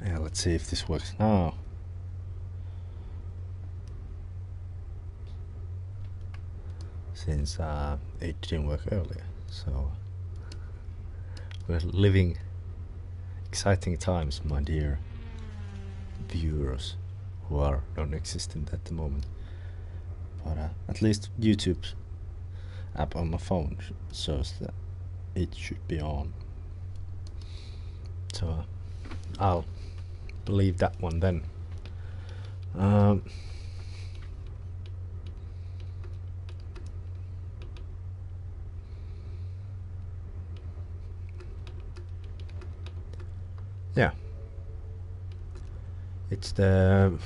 Yeah, let's see if this works now. Since it didn't work earlier, so we're living exciting times, my dear viewers, who are non-existent at the moment. But at least YouTube's app on my phone shows that it should be on. So I'll believe that one then. Yeah, it's the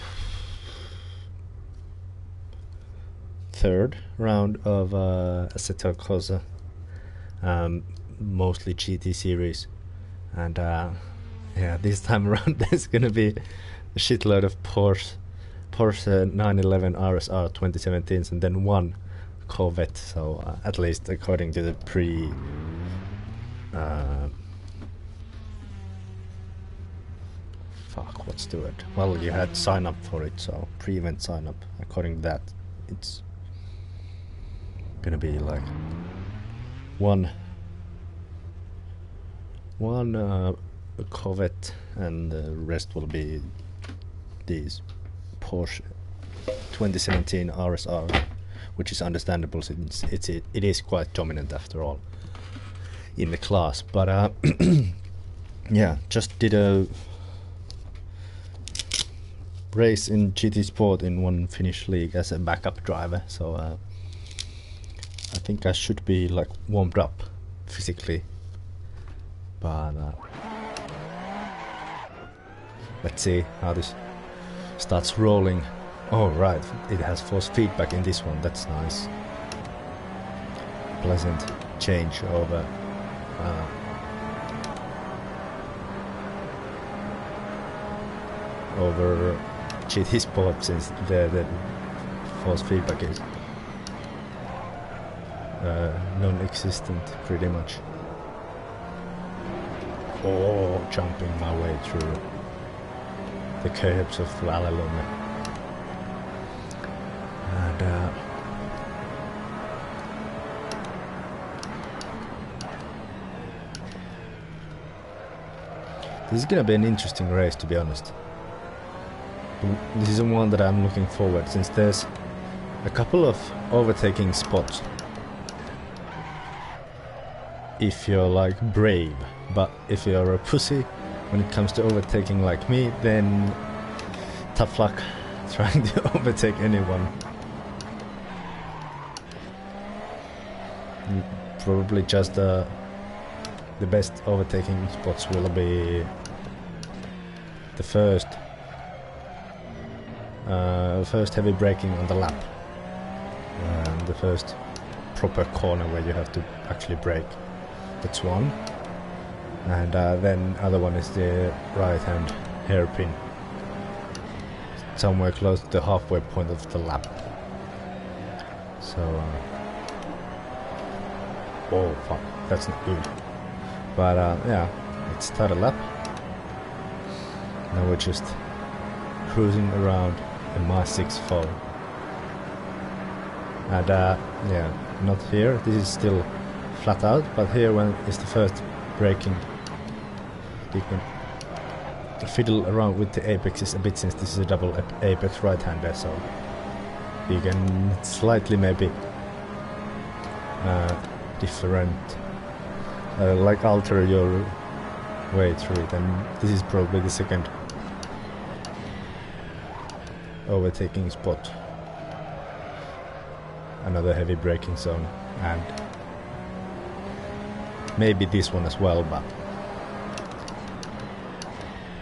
third round of Assetto Corsa, mostly GT series, and yeah, this time around there's gonna be a shitload of Porsche 911 RSR 2017s and then one Corvette. So at least according to the what's the word? Well, you had to sign up for it, so pre-event sign up. According to that, it's gonna be like one Corvette, and the rest will be these Porsche 2017 RSR, which is understandable since it is quite dominant after all in the class. But yeah, just did a race in GT Sport in one Finnish league as a backup driver, so I think I should be like warmed up physically, but let's see how this starts rolling. Oh right, it has force feedback in this one, that's nice. Pleasant change over GT Sport, since the force feedback is non-existent pretty much. Oh, jumping my way through the curbs of Vallelunga. And this is gonna be an interesting race, to be honest. This is the one that I'm looking forward, since there's a couple of overtaking spots if you're like brave, but if you're a pussy when it comes to overtaking like me, then tough luck trying to overtake anyone. Probably just the best overtaking spots will be the first heavy braking on the lap, the first proper corner where you have to actually brake. That's one, and then other one is the right hand hairpin, somewhere close to the halfway point of the lap. So oh fuck, that's not good. But yeah, let's start a lap. Now we're just cruising around in my 6.4, and yeah, not here, this is still flat out, but here when it's the first braking, you can fiddle around with the apexes a bit, since this is a double apex right-hander, so you can slightly maybe like alter your way through it. And this is probably the second overtaking spot, another heavy braking zone, and maybe this one as well, but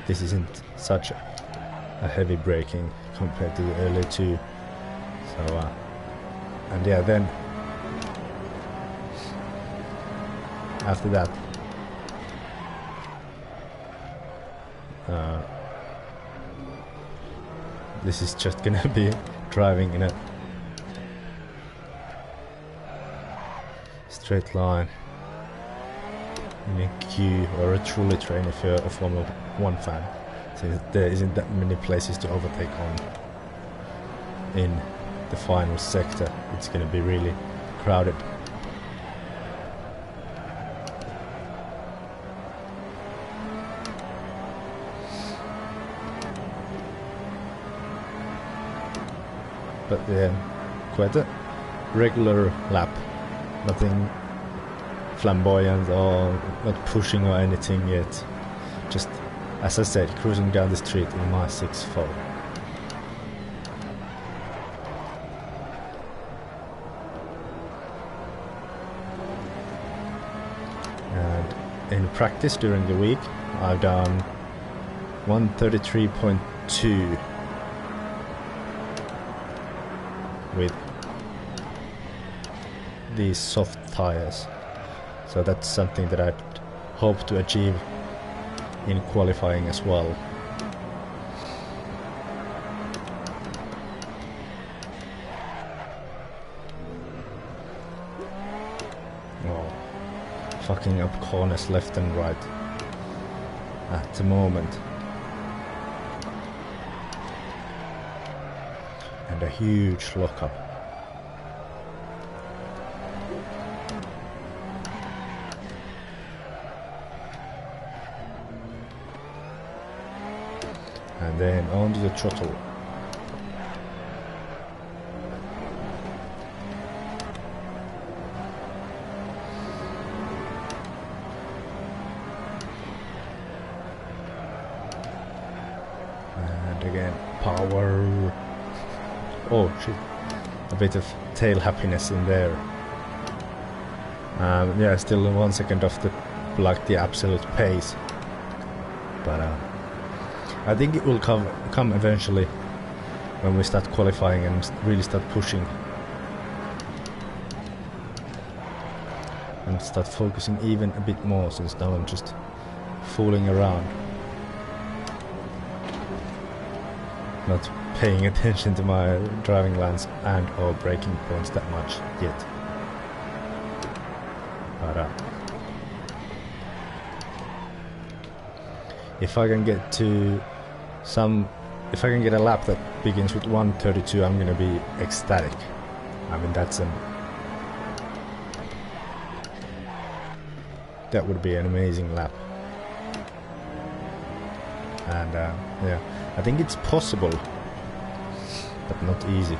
this isn't such a heavy braking compared to the earlier two. So and yeah, then after that this is just gonna be driving in a straight line in a queue or a trolley train if you're a Formula 1 fan. So there isn't that many places to overtake on in the final sector. It's gonna be really crowded. But yeah, quite a regular lap. Nothing flamboyant or not pushing or anything yet. Just, as I said, cruising down the street in my 6.4. And in practice during the week, I've done 133.2 with these soft tires. So that's something that I'd hope to achieve in qualifying as well. Oh, fucking up corners left and right at the moment. And a huge lockup. And then onto the throttle. And again, power. Oh shit, a bit of tail happiness in there. Yeah, still 1 second off the absolute pace. But I think it will come eventually when we start qualifying and really start pushing. And start focusing even a bit more, since now I'm just fooling around. Not paying attention to my driving lines and or braking points that much yet. But if I can get to if I can get a lap that begins with 1:32, I'm gonna be ecstatic. I mean, that would be an amazing lap. And yeah, I think it's possible, but not easy.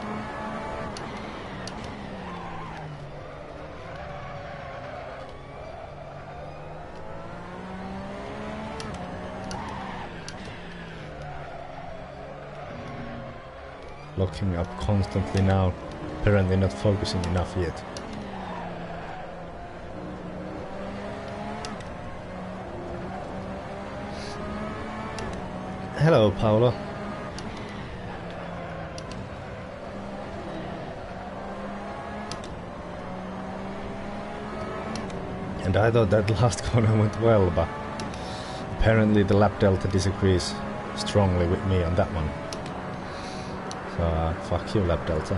Locking up constantly now, apparently not focusing enough yet. Hello, Paolo. And I thought that last corner went well, but apparently the lap delta disagrees strongly with me on that one. So fuck you, lap delta.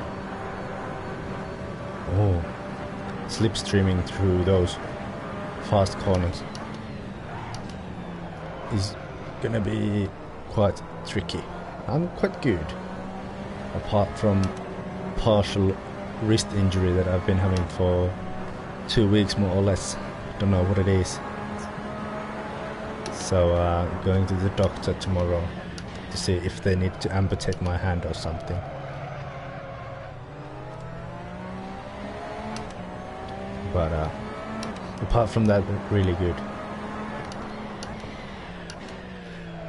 Oh, slipstreaming through those fast corners is gonna be quite tricky. I'm quite good, apart from partial wrist injury that I've been having for 2 weeks more or less. Don't know what it is. So going to the doctor tomorrow to see if they need to amputate my hand or something. But apart from that, really good.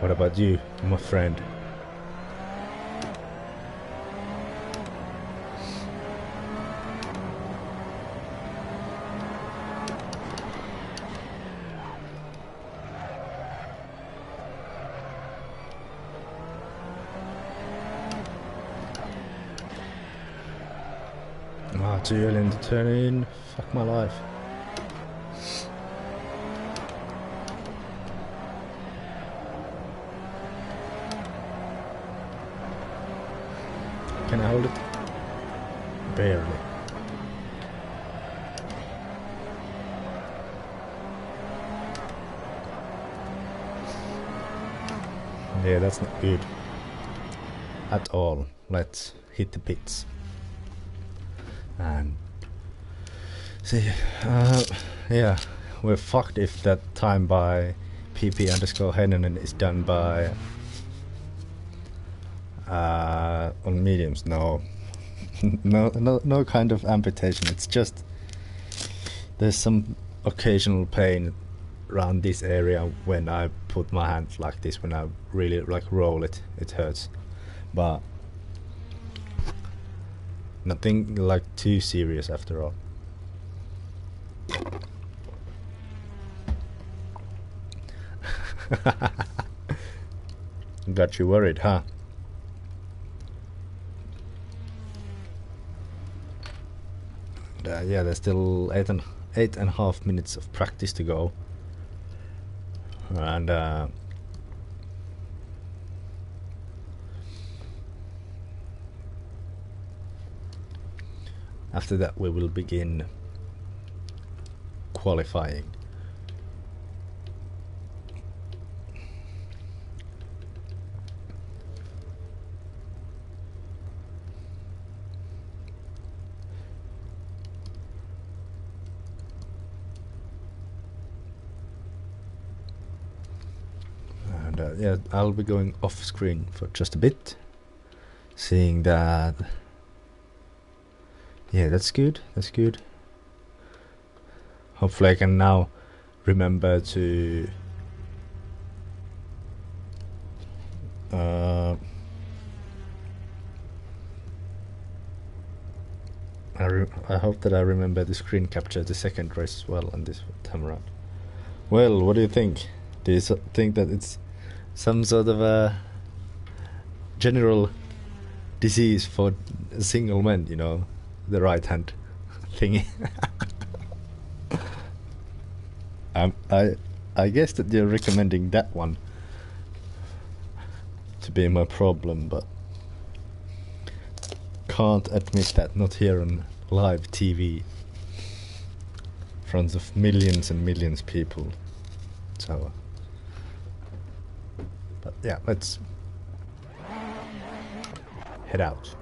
What about you, my friend? Too early in the turn in. Fuck my life. Can I hold it? Barely. Yeah, that's not good at all. Let's hit the pits. And see, yeah, we're fucked if that time by PP_Heinonen is done by on mediums. No, no kind of amputation. It's just there's some occasional pain around this area when I put my hand like this. When I really like roll it, it hurts, but nothing like too serious after all. Got you worried, huh? And, yeah, there's still 8.5 minutes of practice to go, and after that we will begin qualifying. And yeah, I'll be going off screen for just a bit, seeing that. Yeah, that's good, that's good. Hopefully I can now remember to I hope that I remember the screen capture the second race as well on this time around. Well, what do you think? Do you think that it's some sort of a general disease for single men, you know, the right hand thingy? I guess that you're recommending that one to be my problem, but can't admit that, not here on live TV in front of millions and millions of people. So, but yeah, let's head out.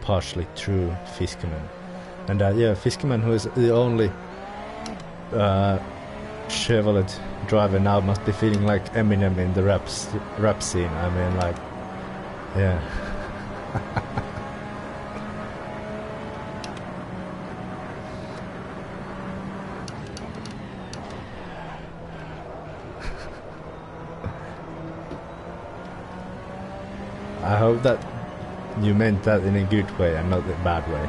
Partially through Fiskerman, and yeah, Fiskerman, who is the only Chevrolet driver now, must be feeling like Eminem in the rap scene. I mean, like, yeah. I hope that you meant that in a good way and not a bad way.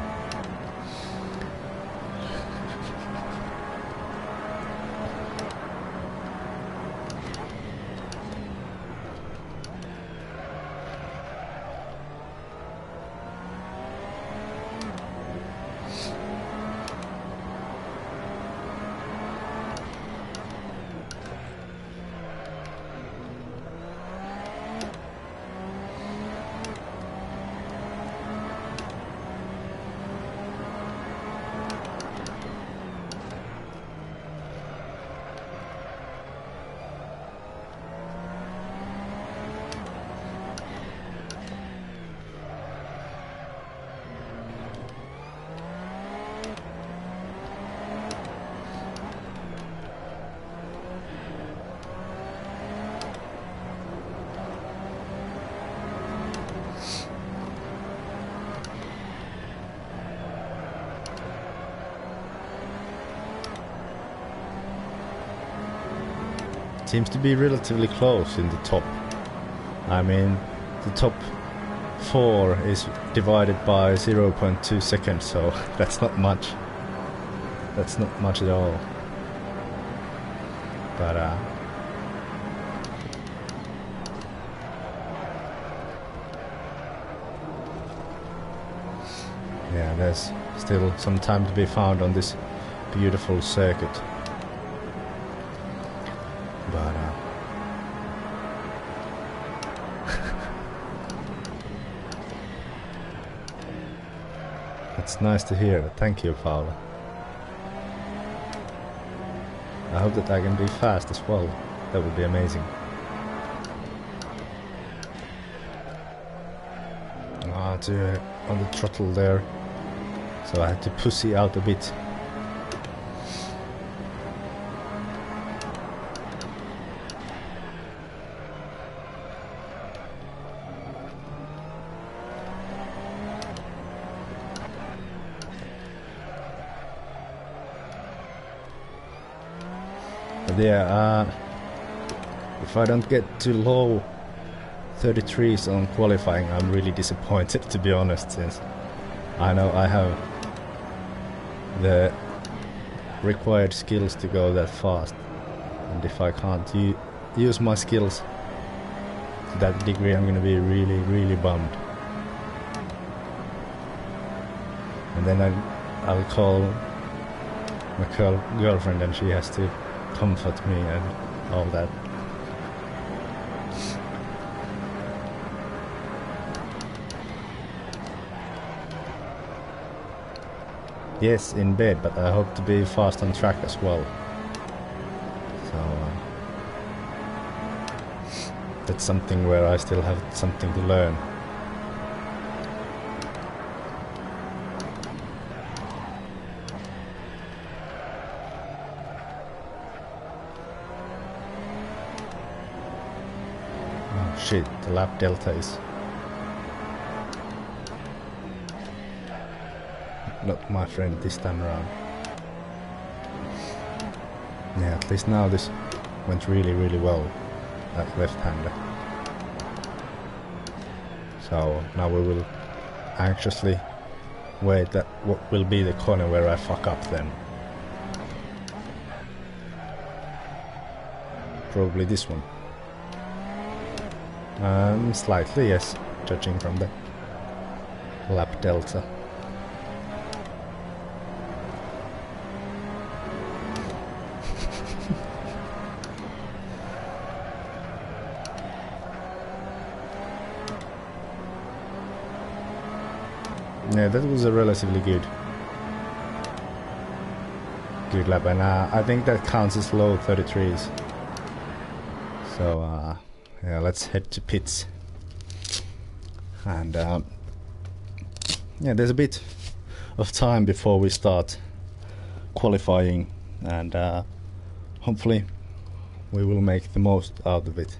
Seems to be relatively close in the top. I mean, the top 4 is divided by 0.2 seconds, so that's not much. That's not much at all. But yeah, there's still some time to be found on this beautiful circuit. But it's nice to hear. Thank you, Paula. I hope that I can be fast as well. That would be amazing. to on the throttle there, so I had to pussy out a bit. But yeah, if I don't get too low 33s on qualifying, I'm really disappointed, to be honest, since I know I have the required skills to go that fast, and if I can't use my skills to that degree, I'm gonna be really bummed. And then I'll call my girlfriend and she has to comfort me and all that. Yes, in bed, but I hope to be fast on track as well. So that's something where I still have something to learn. Oh shit, the lap delta is not my friend this time around. Yeah, at least now this went really well, that left-hander. So now we will anxiously wait that what will be the corner where I fuck up then. Probably this one. Slightly, yes, judging from the lap delta. Yeah, that was a relatively good lap, and I think that counts as low 33s. So yeah, let's head to pits. And yeah, there's a bit of time before we start qualifying, and hopefully we will make the most out of it.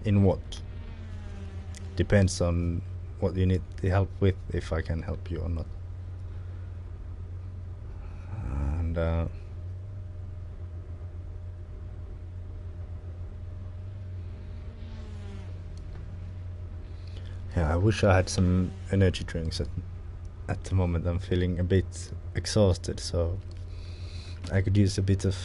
In what? Depends on what you need the help with, if I can help you or not. And yeah, I wish I had some energy drinks at the moment. I'm feeling a bit exhausted, so I could use a bit of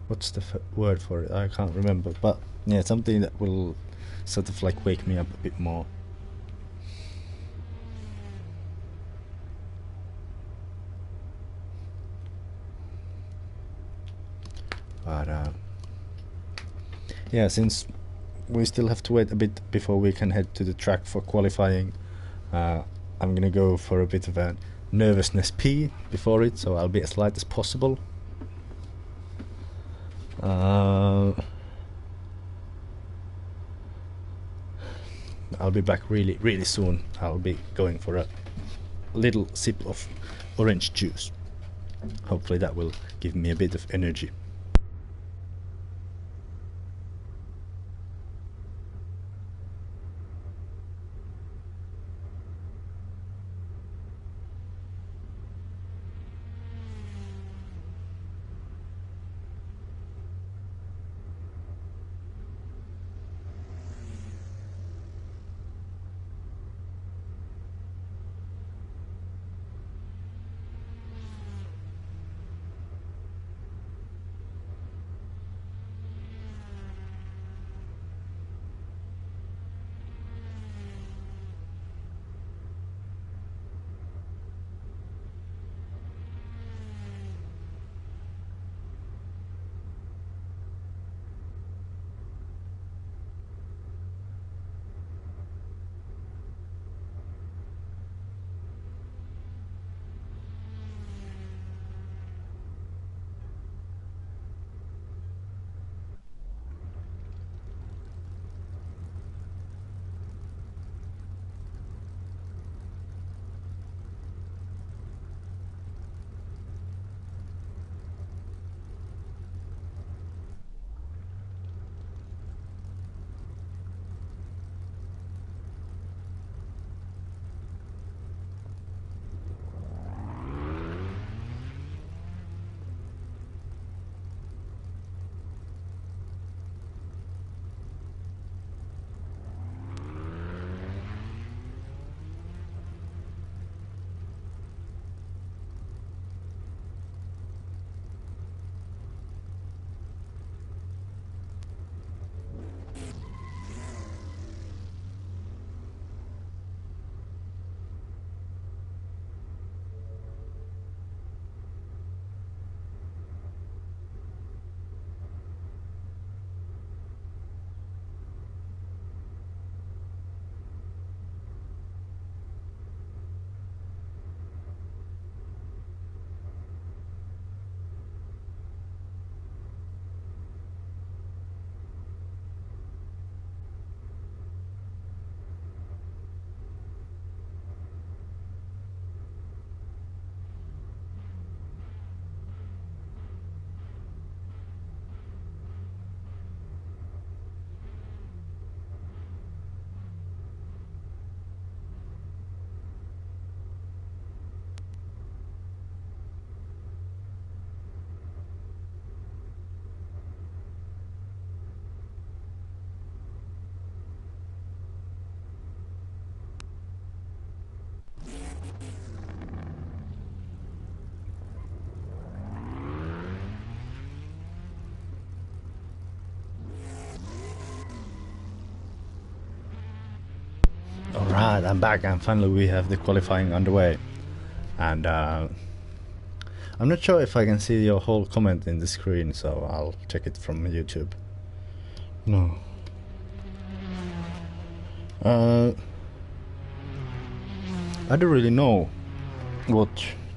what's the word for it? I can't remember, but yeah, something that will sort of like wake me up a bit more. But yeah, since we still have to wait a bit before we can head to the track for qualifying, I'm gonna go for a bit of a nervousness pee before it, so I'll be as light as possible. I'll be back really soon. I'll be going for a little sip of orange juice. Hopefully that will give me a bit of energy. Alright, I'm back and finally we have the qualifying underway. And I'm not sure if I can see your whole comment in the screen, so I'll check it from YouTube. No. I don't really know what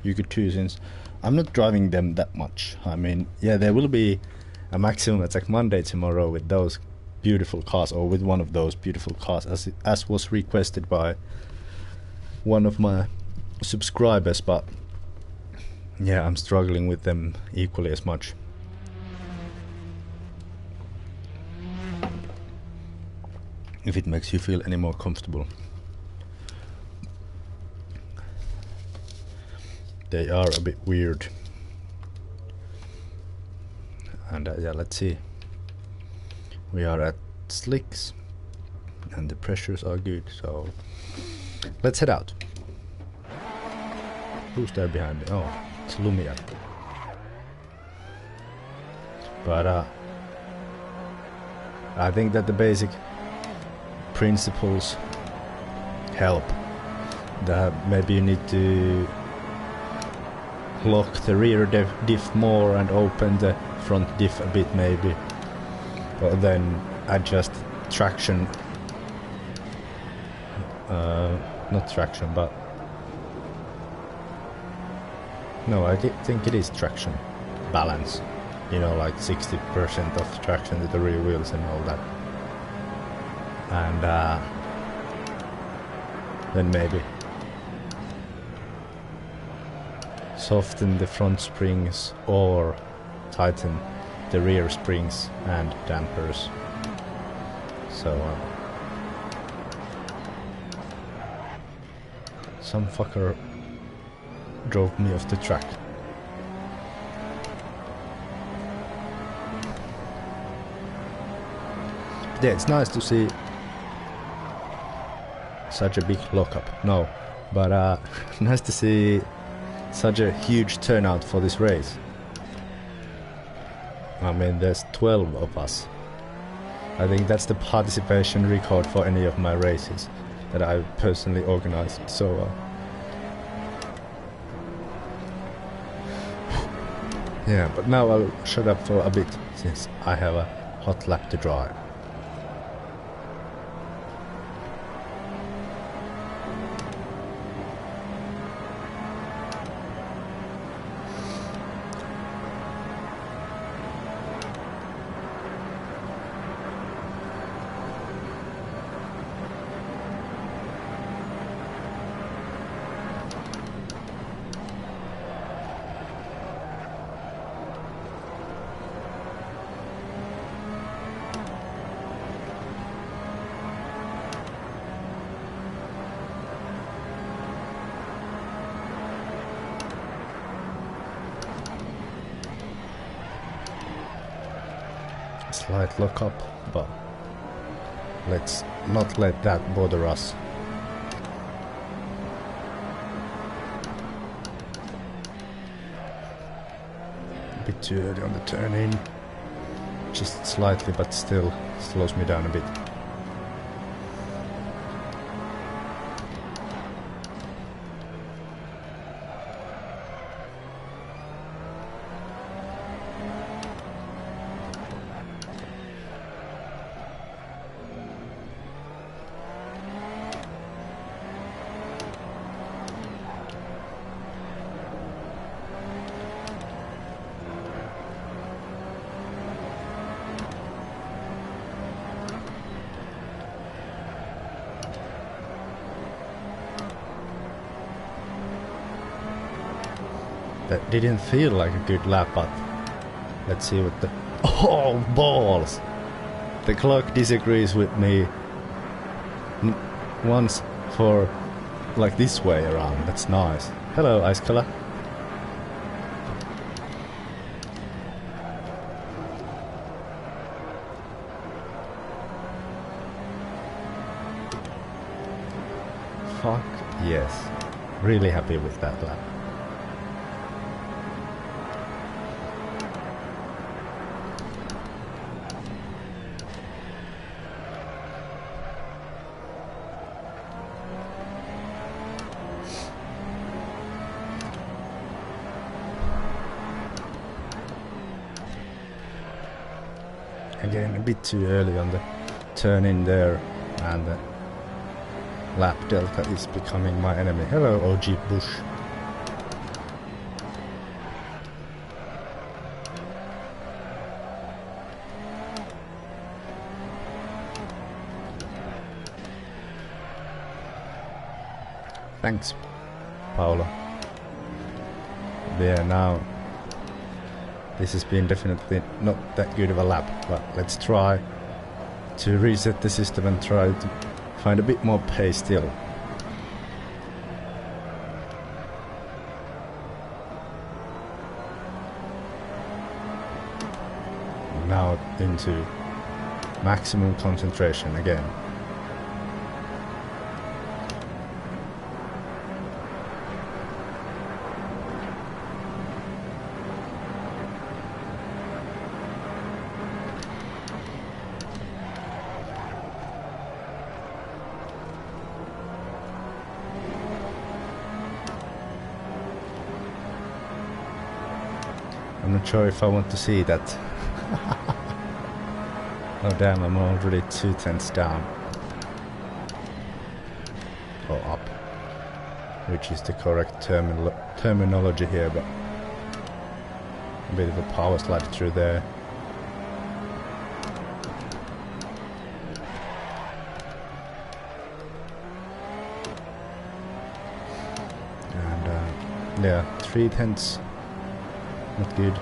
you could do since I'm not driving them that much. I mean, yeah, there will be a maximum attack Monday tomorrow with those beautiful cars, or with one of those beautiful cars, as was requested by one of my subscribers, but yeah, I'm struggling with them equally as much. If it makes you feel any more comfortable. They are a bit weird. And yeah, let's see. We are at slicks and the pressures are good, so let's head out. Who's there behind me? Oh, it's Lumia. But I think that the basic principles help. That maybe you need to lock the rear diff more and open the front diff a bit maybe. Or then adjust traction. Not traction, but no, I think it is traction balance. You know, like 60% of traction to the rear wheels and all that. And then maybe soften the front springs or tighten the rear springs and dampers. So some fucker drove me off the track. But yeah, it's nice to see such a big lockup. No, but nice to see such a huge turnout for this race. I mean, there's 12 of us. I think that's the participation record for any of my races that I've personally organized. So yeah, but now I'll shut up for a bit since I have a hot lap to drive. Slight lockup, but let's not let that bother us. A bit too early on the turn in, just slightly, but still slows me down a bit. That didn't feel like a good lap, but let's see what the... Oh, balls! The clock disagrees with me once for like this way around. That's nice. Hello, Ice Color. Fuck yes. Really happy with that lap. Again, a bit too early on the turn in there, and the lap delta is becoming my enemy. Hello, OG Bush. Thanks, Paula. Yeah, now this has been definitely not that good of a lap, but let's try to reset the system and try to find a bit more pace still. Now into maximum concentration again. I'm not sure if I want to see that. Oh damn, I'm already 2/10 down. Or up. Which is the correct terminology here, but a bit of a power slide through there. And yeah, 3/10. Not good.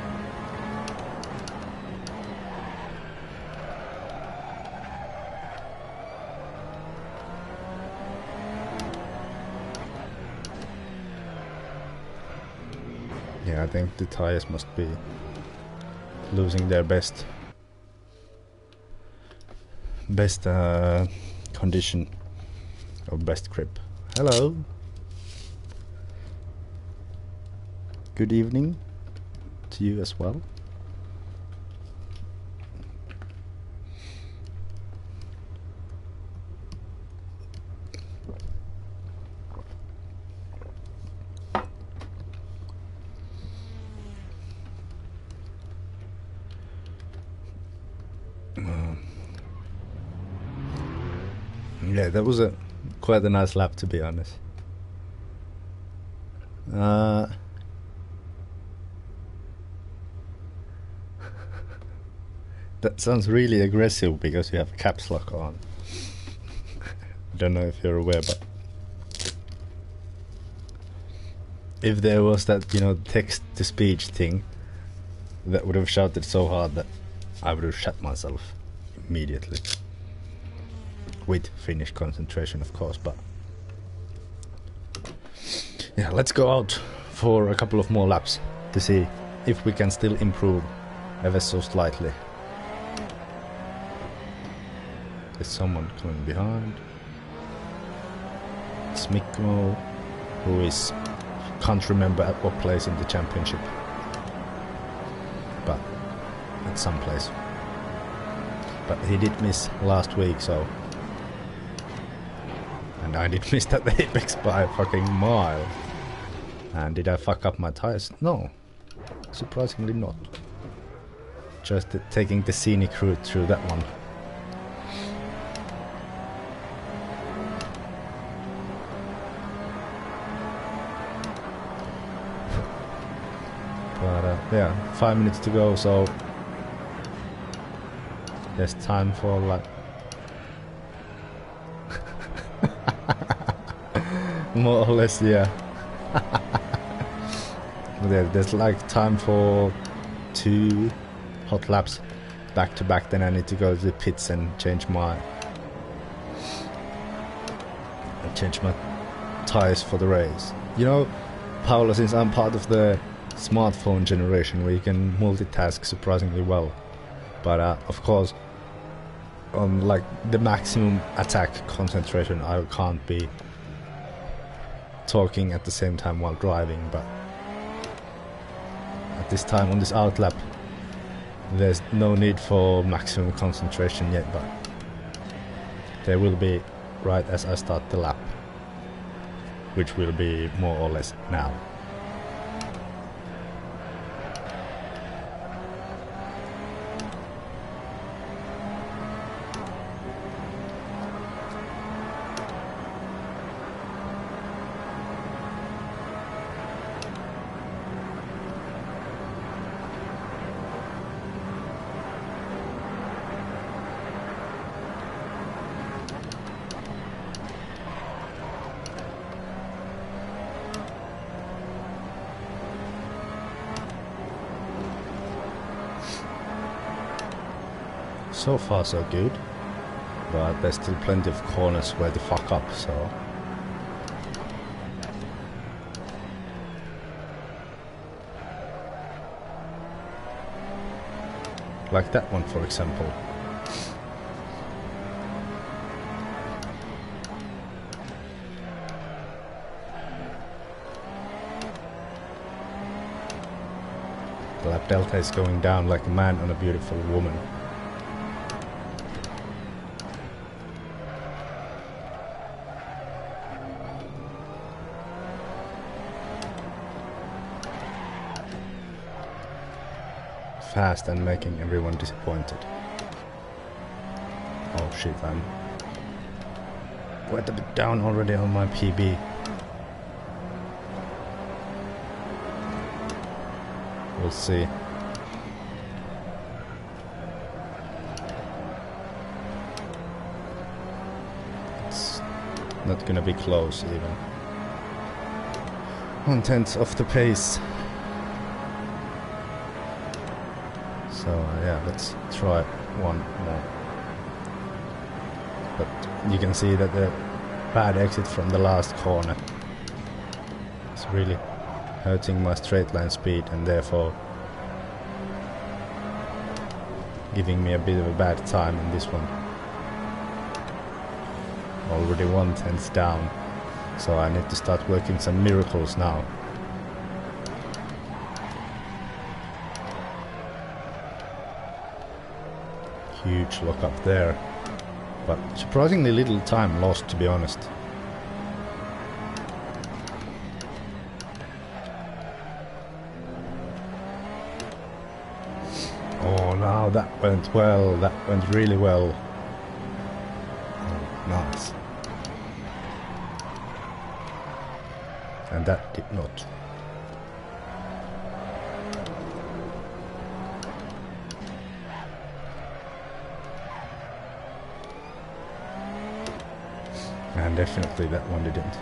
Yeah, I think the tires must be losing their best condition or best grip. Hello. Good evening to you as well. Yeah, that was quite a nice lap, to be honest. That sounds really aggressive because you have caps lock on. I don't know if you're aware, but if there was that, you know, text-to-speech thing, that would have shouted so hard that I would have shut myself immediately. With Finnish concentration, of course, but yeah, let's go out for a couple of more laps to see if we can still improve ever so slightly. There's someone coming behind. It's Mikko, who is can't remember at what place in the championship, but at some place. But he did miss last week, so. And I did miss that apex by a fucking mile. And did I fuck up my tires? No. Surprisingly not. Just taking the scenic route through that one. But yeah, 5 minutes to go, so there's time for like more or less, yeah. There's like time for 2 hot laps back to back, then I need to go to the pits and change my tires for the race. You know, Paula, since I'm part of the smartphone generation where you can multitask surprisingly well, but of course on like the maximum attack concentration I can't be talking at the same time while driving, but at this time on this outlap there's no need for maximum concentration yet, but there will be right as I start the lap, which will be more or less now. so far so good, but there's still plenty of corners where to fuck up, so... Like that one, for example. The lap delta is going down like a man on a beautiful woman. Fast and making everyone disappointed. Oh shit, I'm quite a bit down already on my PB. We'll see. It's not gonna be close even. 1/10 of the pace. So yeah, let's try one more. But you can see that the bad exit from the last corner is really hurting my straight line speed and therefore giving me a bit of a bad time in this one. Already 1/10 down, so I need to start working some miracles now. Huge lock up there, but surprisingly little time lost, to be honest. Oh, now that went well, that went really well. Oh, nice. And that did not. And definitely that one didn't.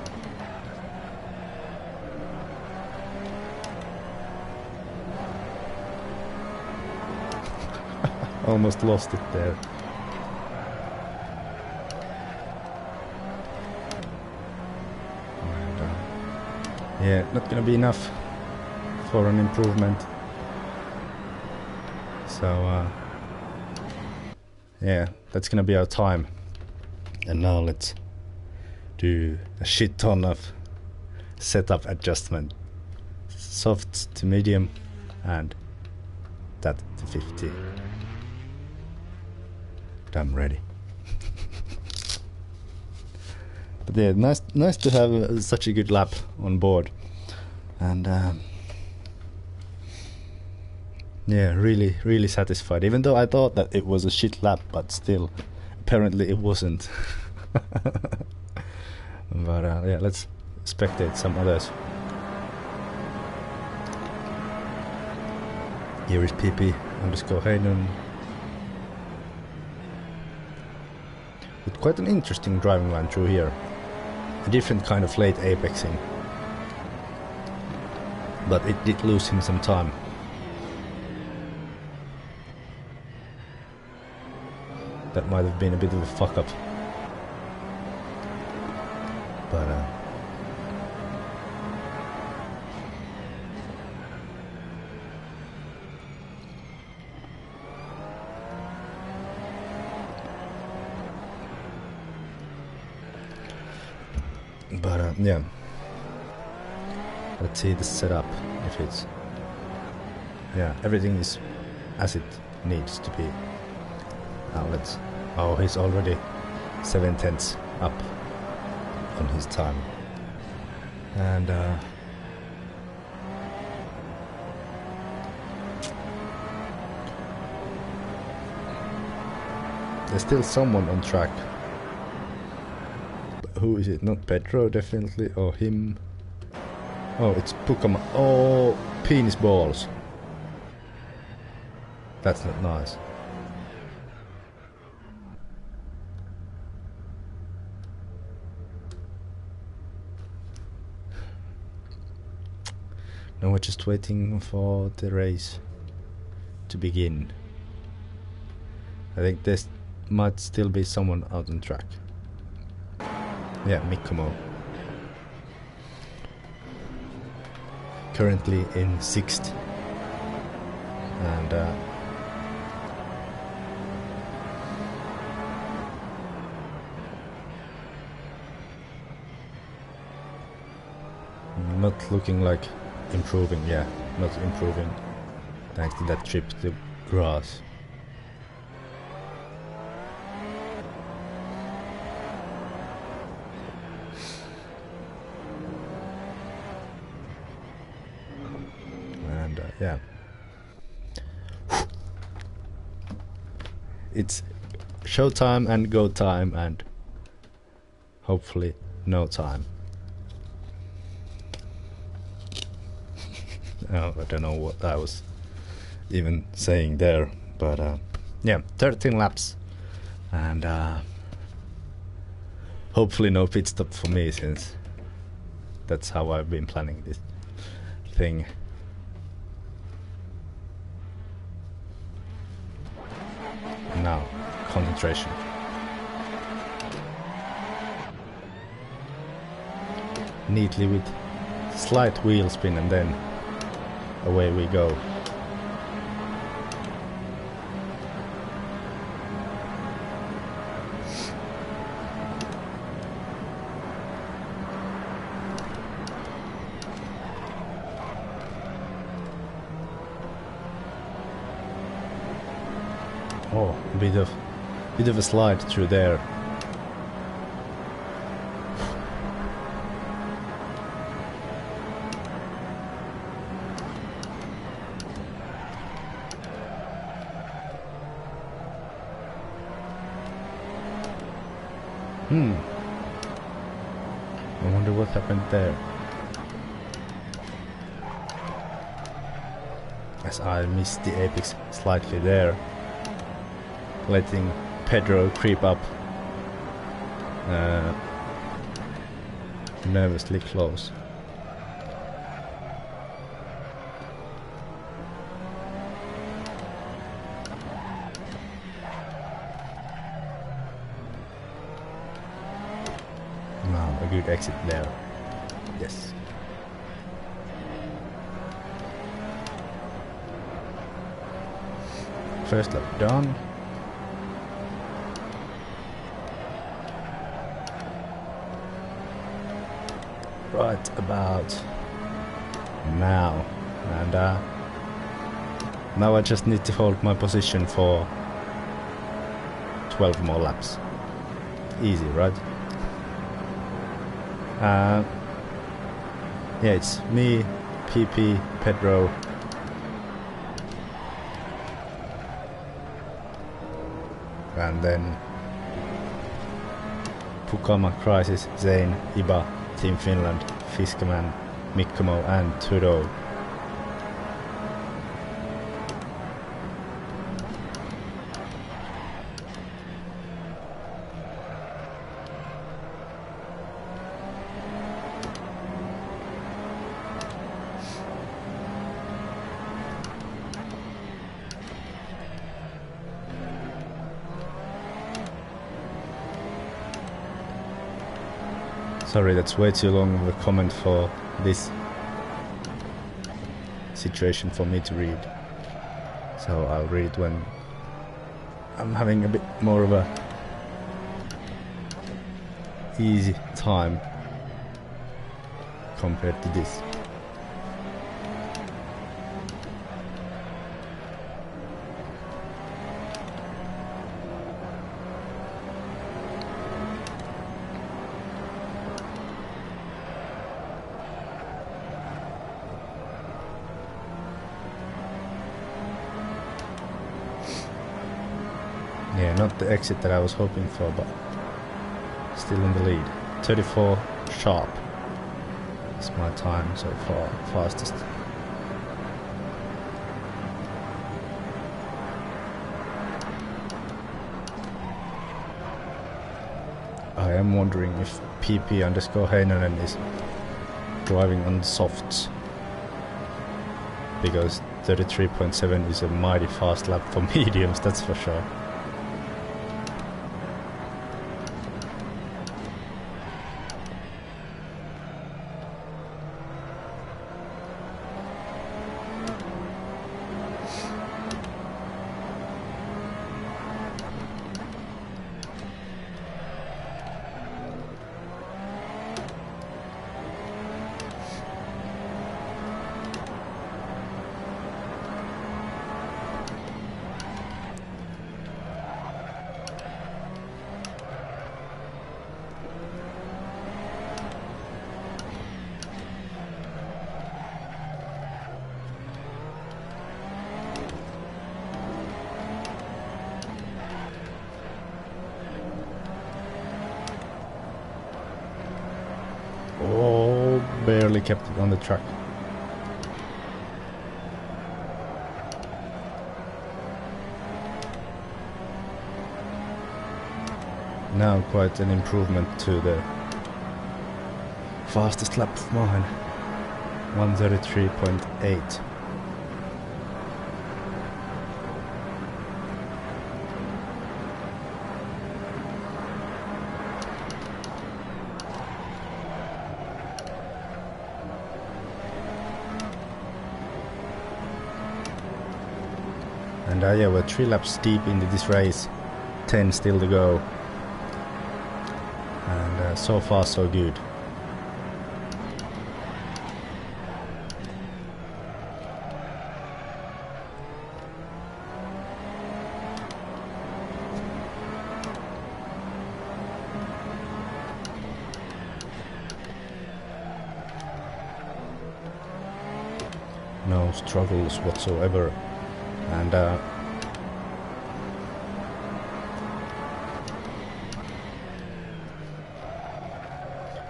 Almost lost it there. And, yeah, not gonna be enough for an improvement. So yeah, that's gonna be our time. And now let's do a shit ton of setup adjustment. Soft to medium and that to 50. I'm ready. But yeah, nice to have such a good lap on board. And yeah, really satisfied. Even though I thought that it was a shit lap, but still, apparently it wasn't. But yeah, let's spectate some others. Here is PP_Hayden. With quite an interesting driving line through here. A different kind of late apexing. But it did lose him some time. That might have been a bit of a fuck up. But yeah, let's see the setup, if it's, yeah, everything is as it needs to be. Now let's, oh, he's already 7/10 up on his time. And there's still someone on track. Who is it? Not Pedro, definitely, or him. Oh, it's Pukama. Oh, penis balls. That's not nice. Now we're just waiting for the race to begin. I think there might still be someone out on track. Yeah, Mikkomo. Currently in 6th. And not looking like improving, yeah, not improving thanks to that trip to grass. And yeah, it's show time and go time and hopefully no time. Oh, I don't know what I was even saying there, but yeah, 13 laps and hopefully no pit stop for me, since that's how I've been planning this thing. Now, concentration. Neatly with slight wheel spin and then away we go. Oh, a bit of a slide through there. I wonder what happened there. As I missed the apex slightly there, letting Pedro creep up nervously close. Now a good exit there. Yes. First lap done. Right about now, and now I just need to hold my position for 12 more laps. Easy, right? Yeah, it's me, PP, Pedro, and then Pukama, Crisis, Zane, Iba, Team Finland, Fiskerman, Mikkomo and Trudeau. Sorry, that's way too long of a comment for this situation for me to read. So I'll read it when I'm having a bit more of a easy time compared to this. Yeah, not the exit that I was hoping for, but still in the lead. 34 sharp is my time so far, fastest. I am wondering if PP_Heinonen is driving on softs, because 33.7 is a mighty fast lap for mediums, that's for sure. barely kept it on the track. Now quite an improvement to the fastest lap of mine, 1:33.8. And yeah, we're 3 laps deep into this race, 10 still to go. And so far so good. No struggles whatsoever. And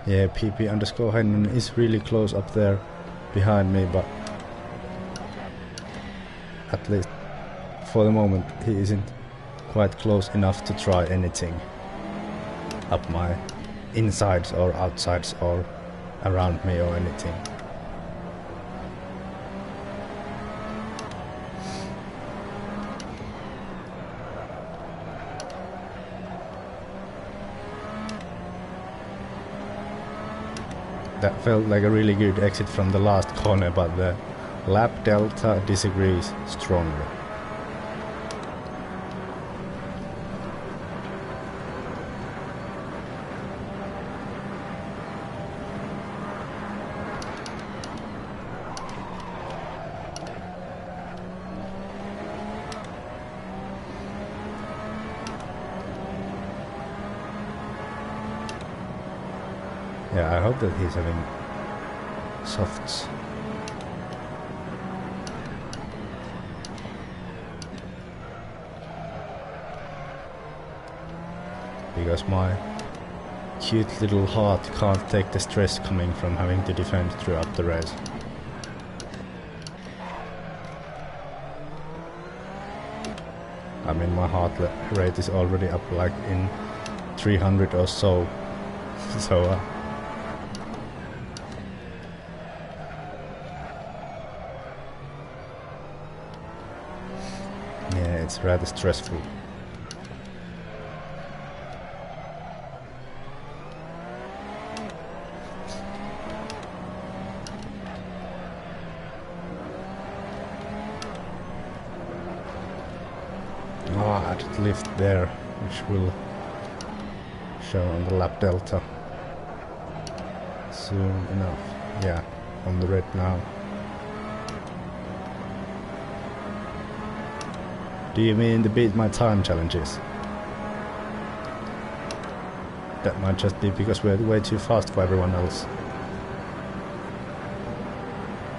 yeah, PP underscore Heinen is really close up there behind me, but at least for the moment he isn't quite close enough to try anything up my insides or outsides or around me or anything. That felt like a really good exit from the last corner, but the lap delta disagrees strongly. Yeah, I hope that he's having softs. Because my cute little heart can't take the stress coming from having to defend throughout the race. I mean, my heart rate is already up like in 300 or so. So yeah, it's rather stressful. Oh, added lift there, which will show on the lap delta soon enough. Yeah, on the red now. Do you mean the beat my time challenges? That might just be because we're way too fast for everyone else.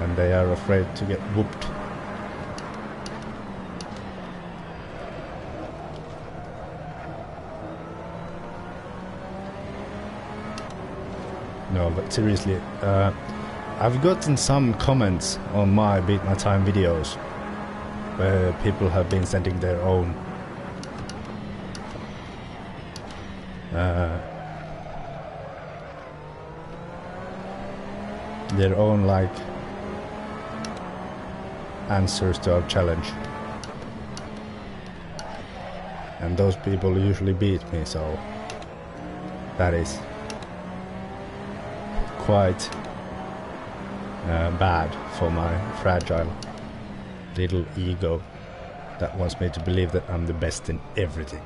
And they are afraid to get whooped. No, but seriously, I've gotten some comments on my Beat My Time videos where people have been sending their own like answers to our challenge, and those people usually beat me, so that is quite bad for my fragile little ego that wants me to believe that I'm the best in everything.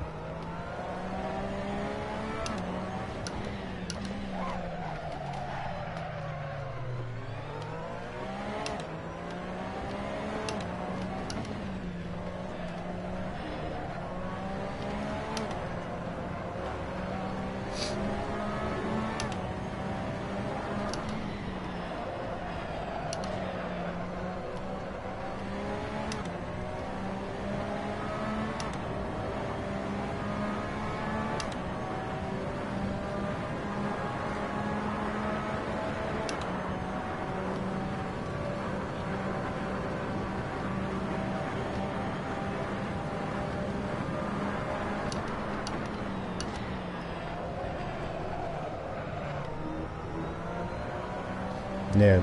Yeah,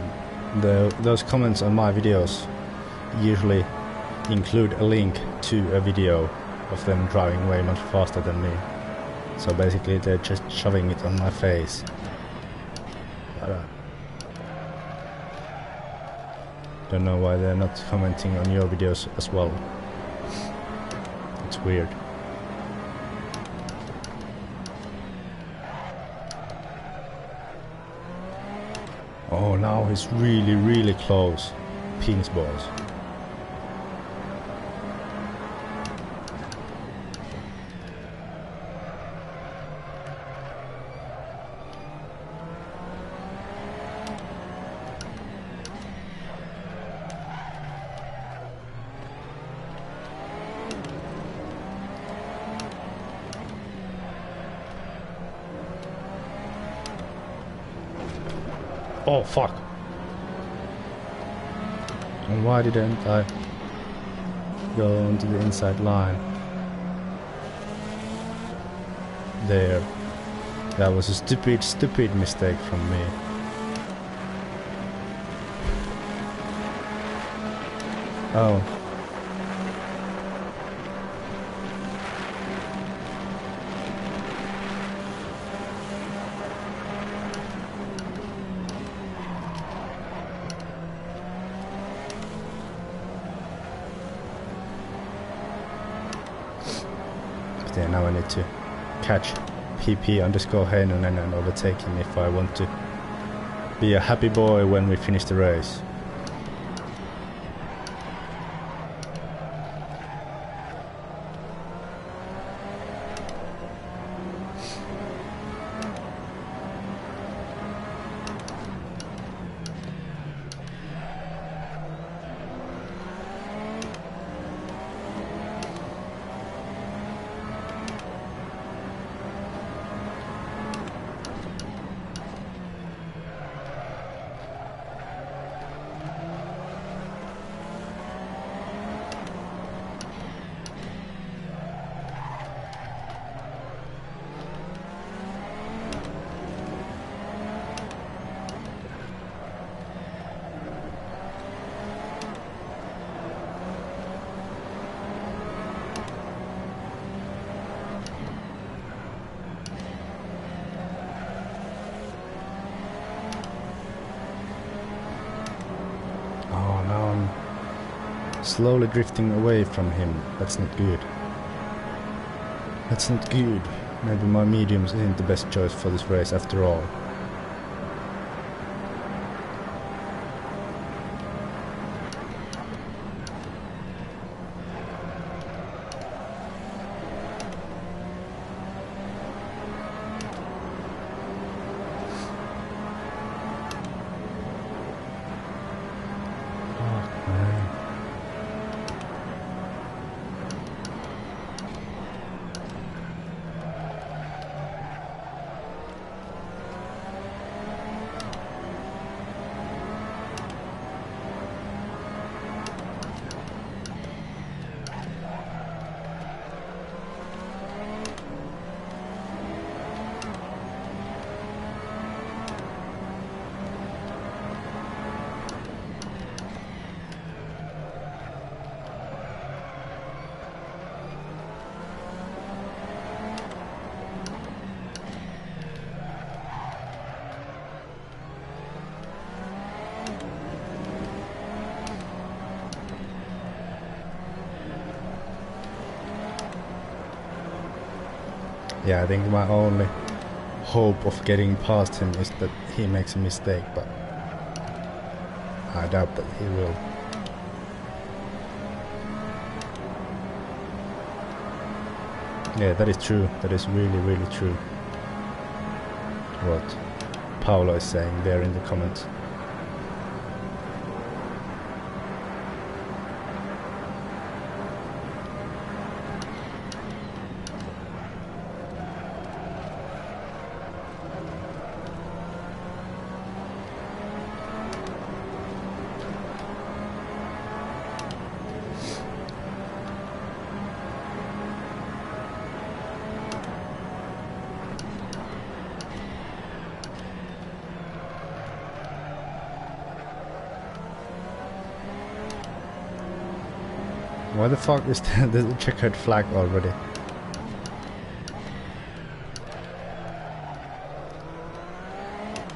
those comments on my videos usually include a link to a video of them driving way much faster than me. So basically they're just shoving it on my face. But, don't know why they're not commenting on your videos as well. It's weird. Oh, now he's really close. Penis balls. Oh fuck! And why didn't I go into the inside line? There. That was a stupid mistake from me. Oh. Yeah, now I need to catch PP_Heinonen and overtake him if I want to be a happy boy when we finish the race. Slowly drifting away from him. That's not good. That's not good. Maybe my mediums isn't the best choice for this race after all. Yeah, I think my only hope of getting past him is that he makes a mistake, but I doubt that he will. Yeah, that is true. That is really true. What Paolo is saying there in the comments. Why the fuck is the checkered flag already?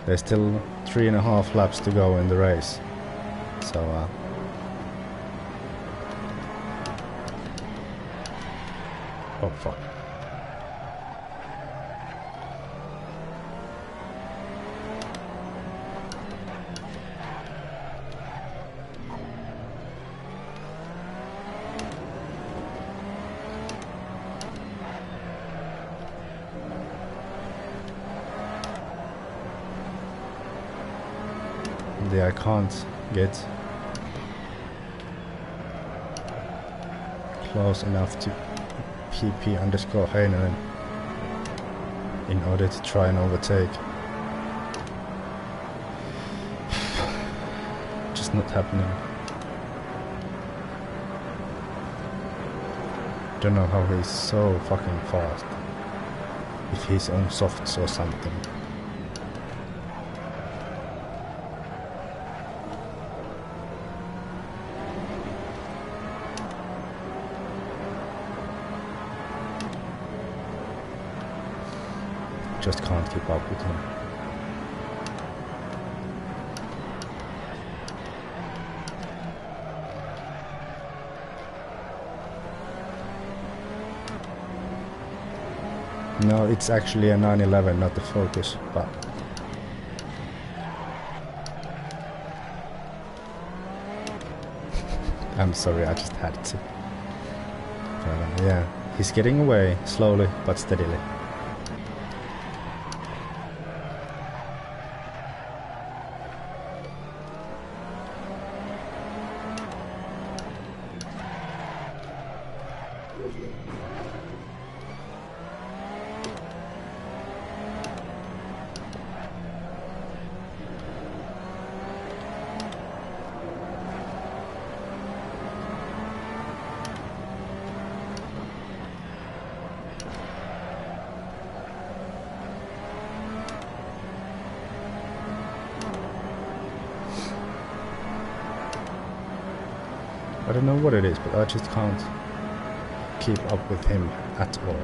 There's still 3.5 laps to go in the race. So oh fuck. I can't get close enough to PP_Heinonen in order to try and overtake. Just not happening. Don't know how he's so fucking fast. If he's on softs or something. Just can't keep up with him. No, it's actually a 911, not the Focus, but I'm sorry, I just had to. Yeah, he's getting away slowly but steadily. I don't know what it is, but I just can't keep up with him at all.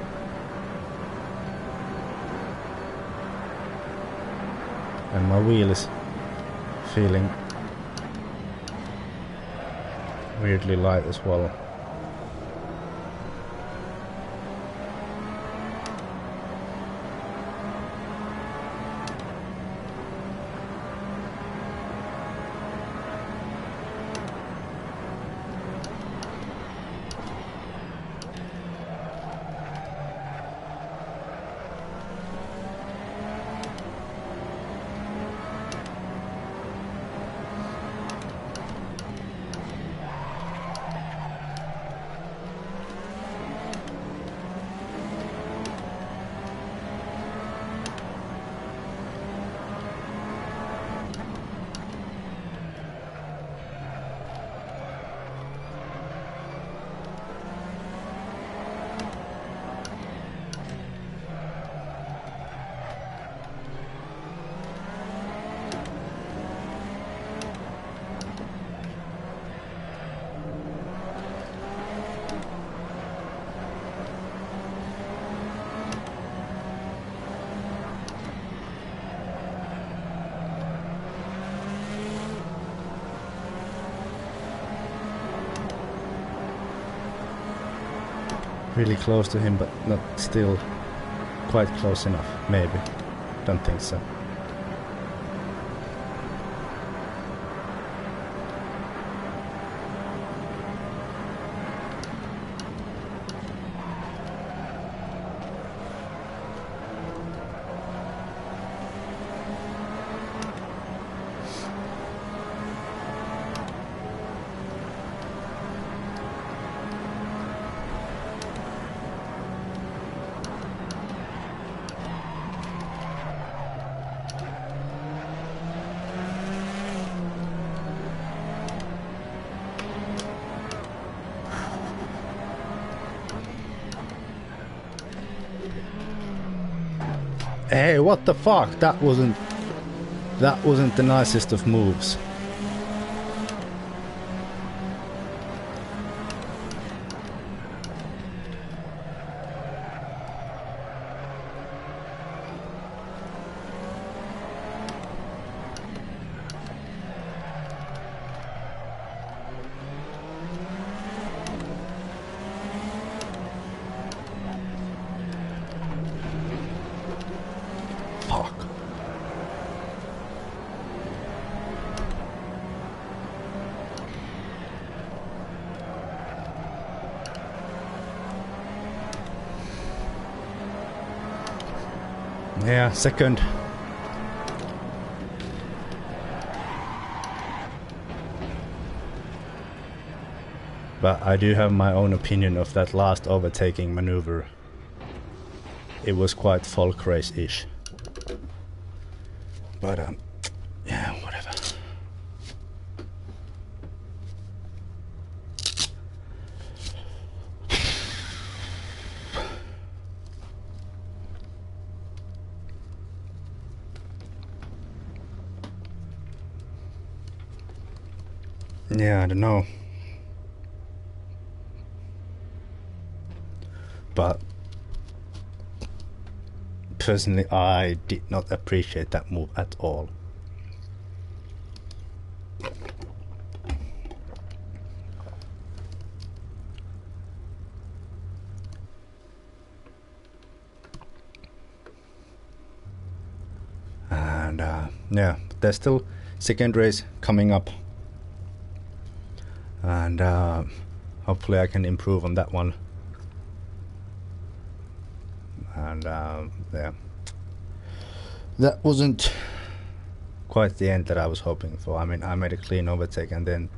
And my wheel is feeling weirdly light as well. Really close to him, but not still quite close enough, maybe. Don't think so. Hey, what the fuck? That wasn't the nicest of moves. Yeah, second. But I do have my own opinion of that last overtaking maneuver. It was quite folk race-ish. But yeah, whatever. Yeah, I don't know. But personally, I did not appreciate that move at all. And yeah, there's still second race coming up. And hopefully I can improve on that one. And yeah, that wasn't quite the end that I was hoping for. I mean, I made a clean overtake, and then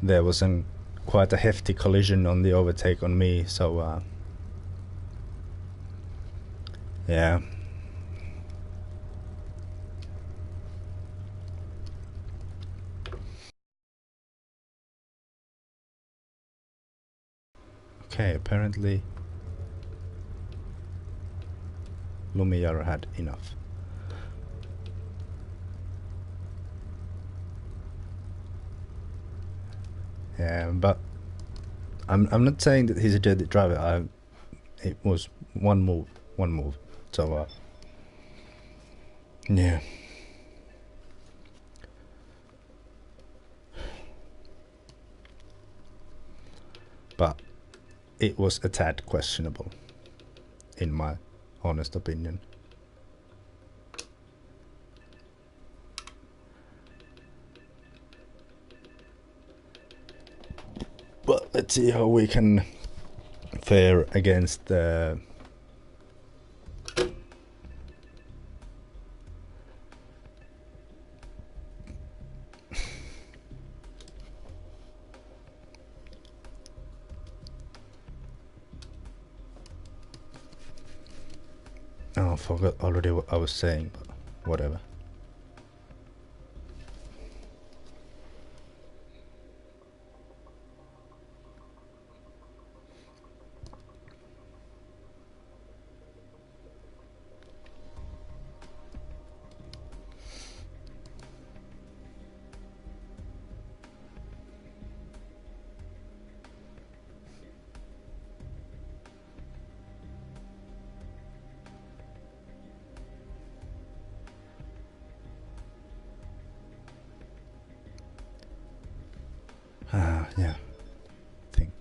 there was quite a hefty collision on the overtake on me, so yeah. Okay, apparently Lumiere had enough. Yeah, but I'm not saying that he's a dirty driver. It was one move. So yeah. But it was a tad questionable, in my honest opinion. But let's see how we can fare against the I forgot already what I was saying, but whatever. Yeah. Thing.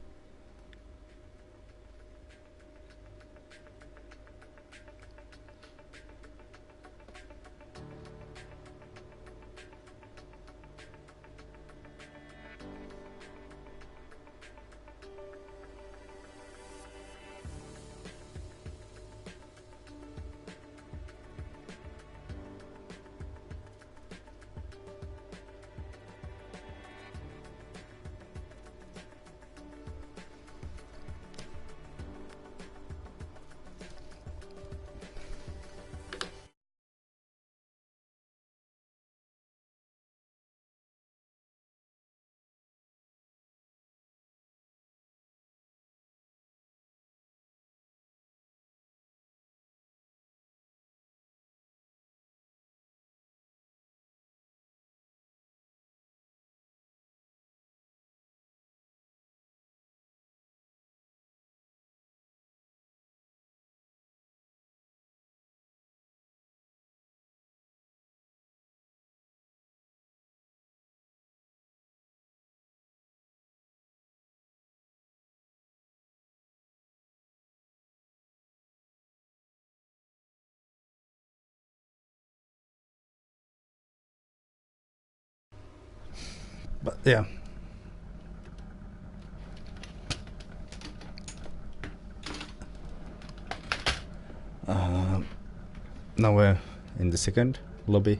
But yeah. now we're in the second lobby,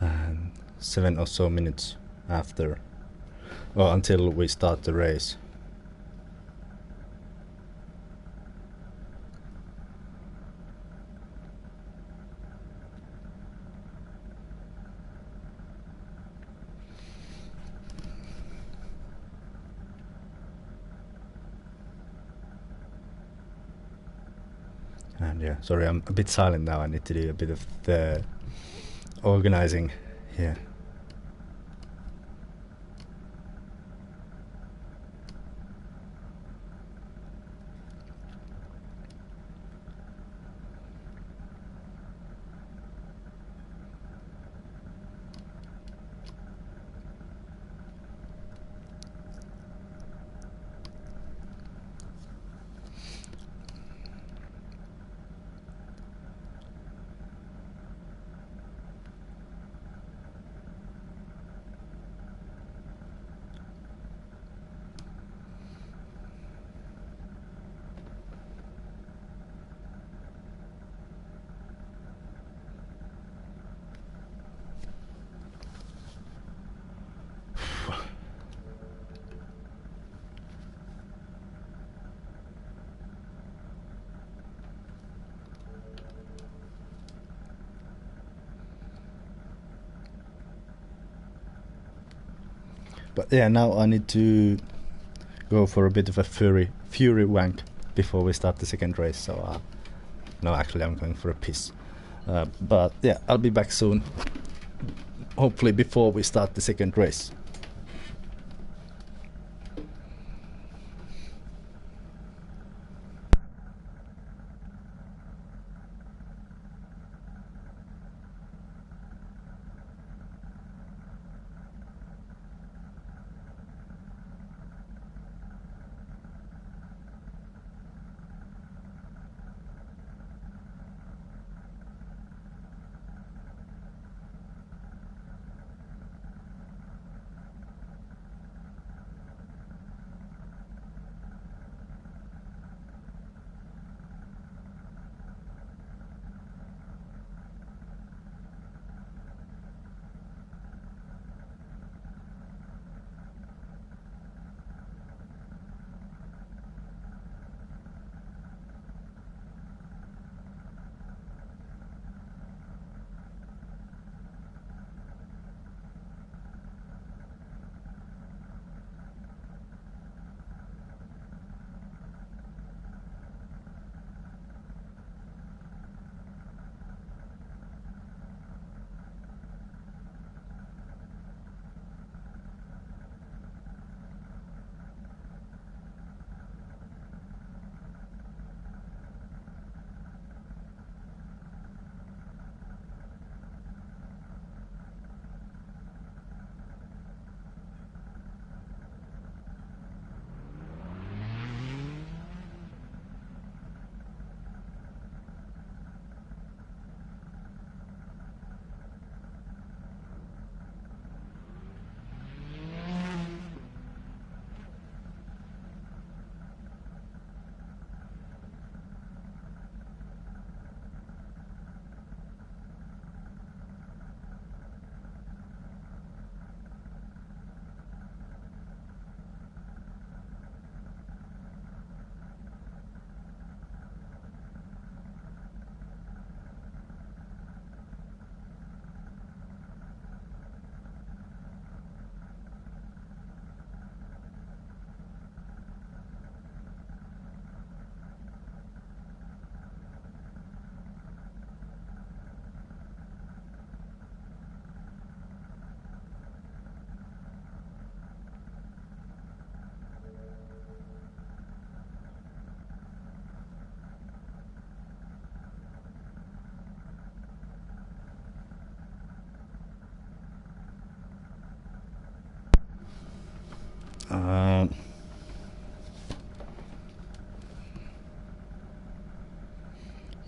and 7 or so minutes after, or until we start the race. And yeah, sorry, I'm a bit silent now. I need to do a bit of the organizing here. But yeah, now I need to go for a bit of a fury wank before we start the second race. So no, actually I'm going for a piss. But yeah, I'll be back soon. Hopefully before we start the second race.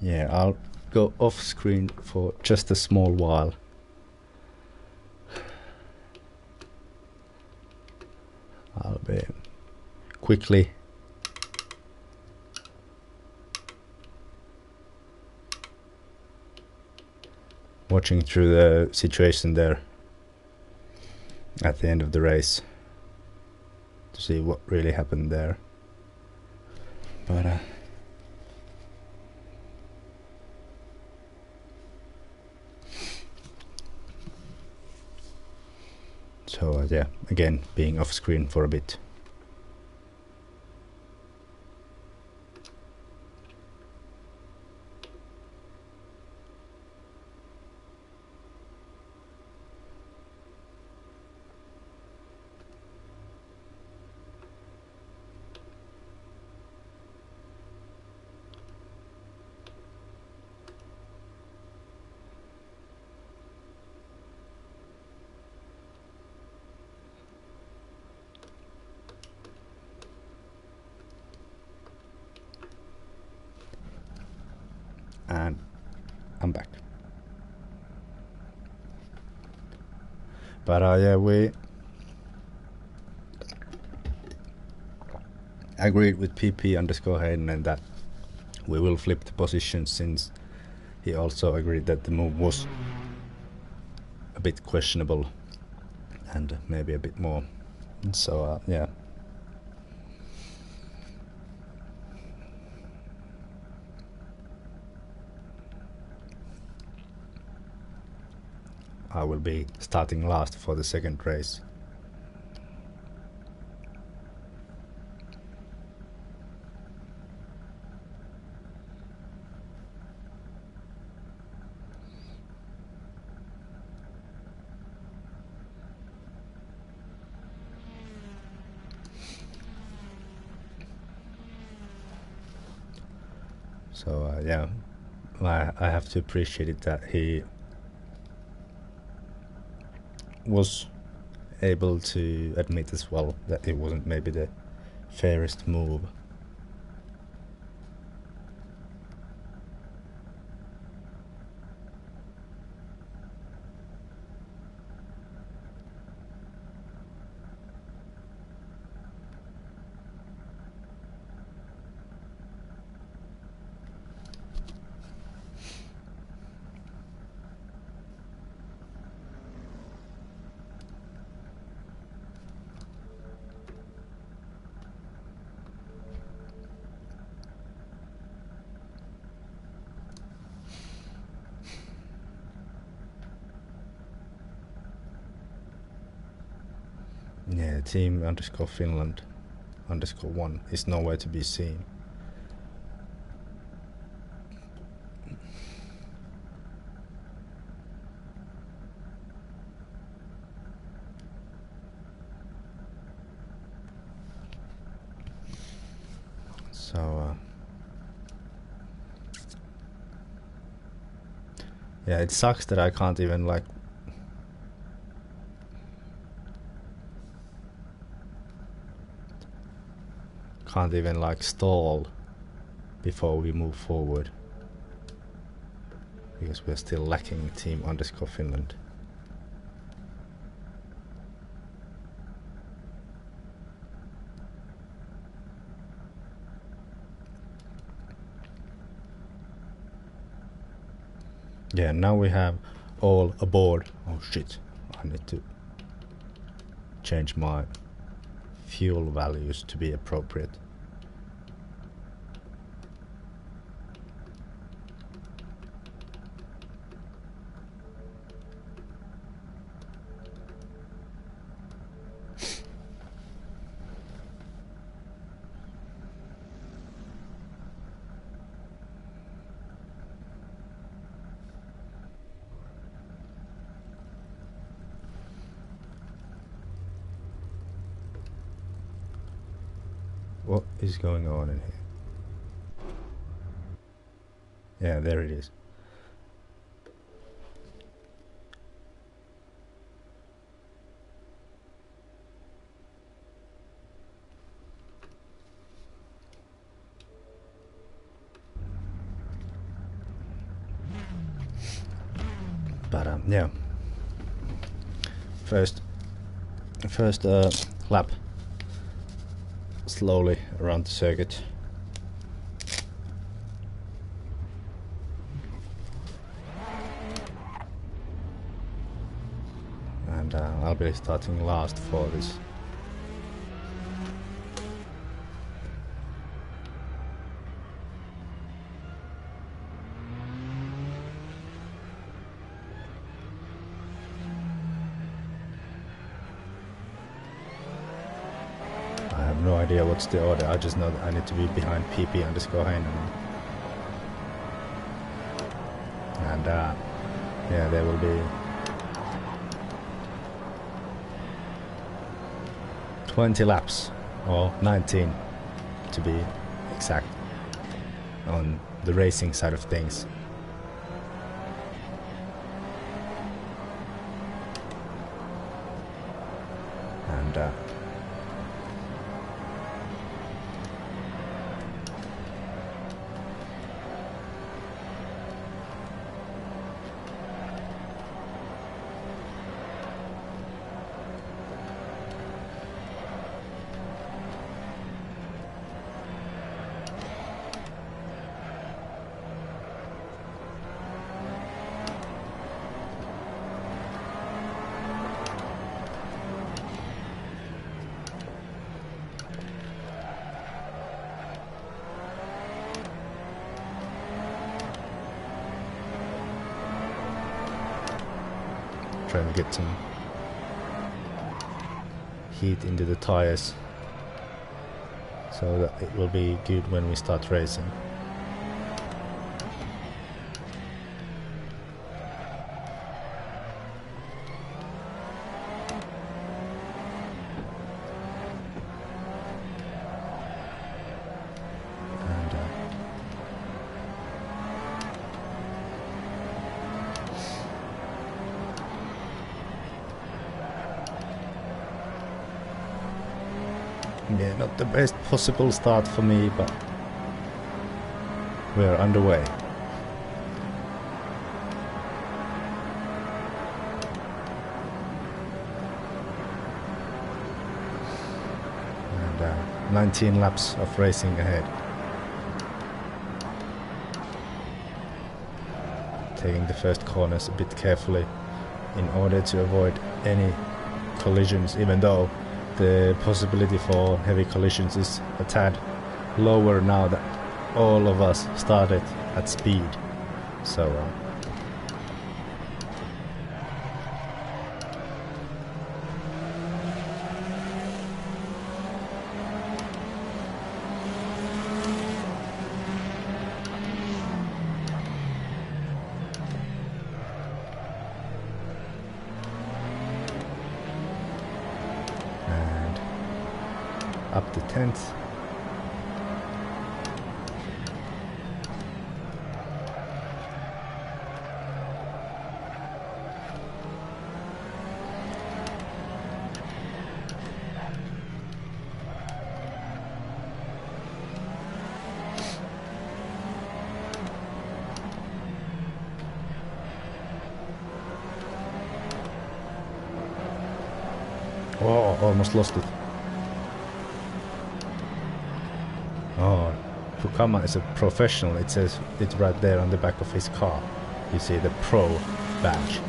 Yeah, I'll go off screen for just a small while. I'll be quickly watching through the situation there at the end of the race to see what really happened there. But so yeah, again being off screen for a bit. And I'm back. But yeah, we agreed with PP_Hayden that we will flip the position, since he also agreed that the move was a bit questionable and maybe a bit more. So yeah. I will be starting last for the second race. So yeah, I have to appreciate it that he was able to admit as well that it wasn't maybe the fairest move. Yeah, team_Finland_1 is nowhere to be seen. So yeah, it sucks that I can't even stall before we move forward, because we're still lacking team_Finland. Yeah, now we have all aboard. Oh shit, I need to change my fuel values to be appropriate. What is going on in here? Yeah, there it is. But yeah, first lap slowly around the circuit. I'll be starting last for this. I have no idea what's the order, I just know that I need to be behind PP_Heinonen. And yeah, there will be 20 laps, or 19 to be exact, on the racing side of things. And trying to get some heat into the tires so that it will be good when we start racing. Yeah, not the best possible start for me, but we're underway. And 19 laps of racing ahead. Taking the first corners a bit carefully in order to avoid any collisions, even though the possibility for heavy collisions is a tad lower now that all of us started at speed. So up to 10th. Oh, almost lost it. Oh, Fukama is a professional. It says it right there on the back of his car. You see the pro badge.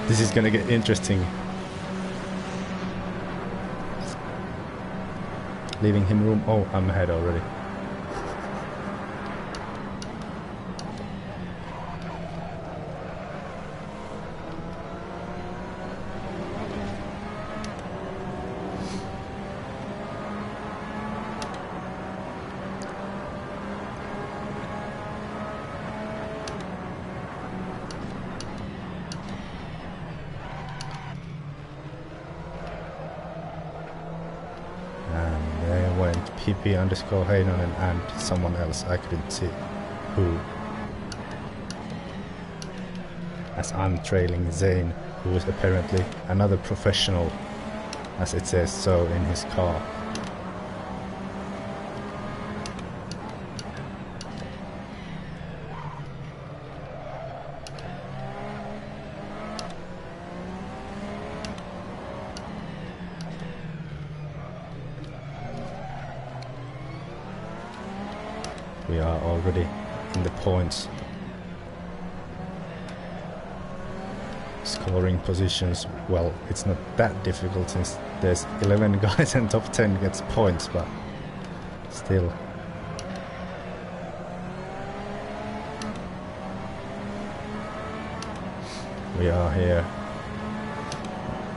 This is gonna get interesting. Leaving him room. Oh, I'm ahead already. PP_Heinonen and someone else, I couldn't see who. As I'm trailing Zane, who is apparently another professional, as it says so in his car. We are already in the points. Scoring positions, well, it's not that difficult since there's 11 guys and top 10 gets points, but still. We are here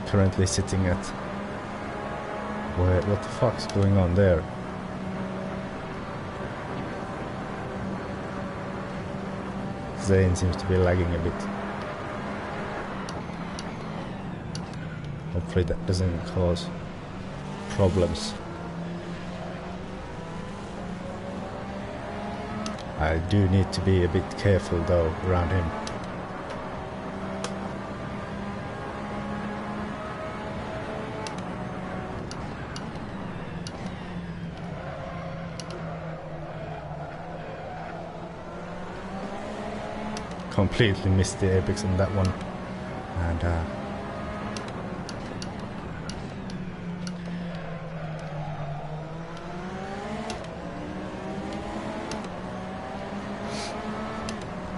currently sitting at what the fuck's going on there? Zane seems to be lagging a bit. Hopefully that doesn't cause problems. I do need to be a bit careful though around him. Completely missed the apex on that one, and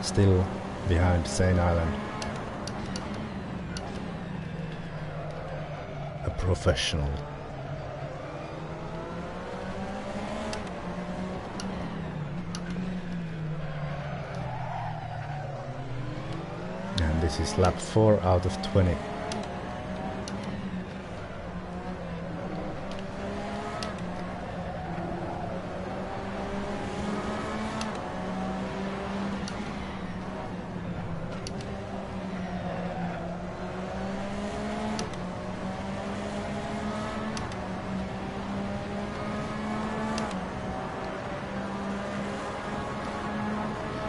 still behind Zane Island. A professional. And this is lap 4 out of 20.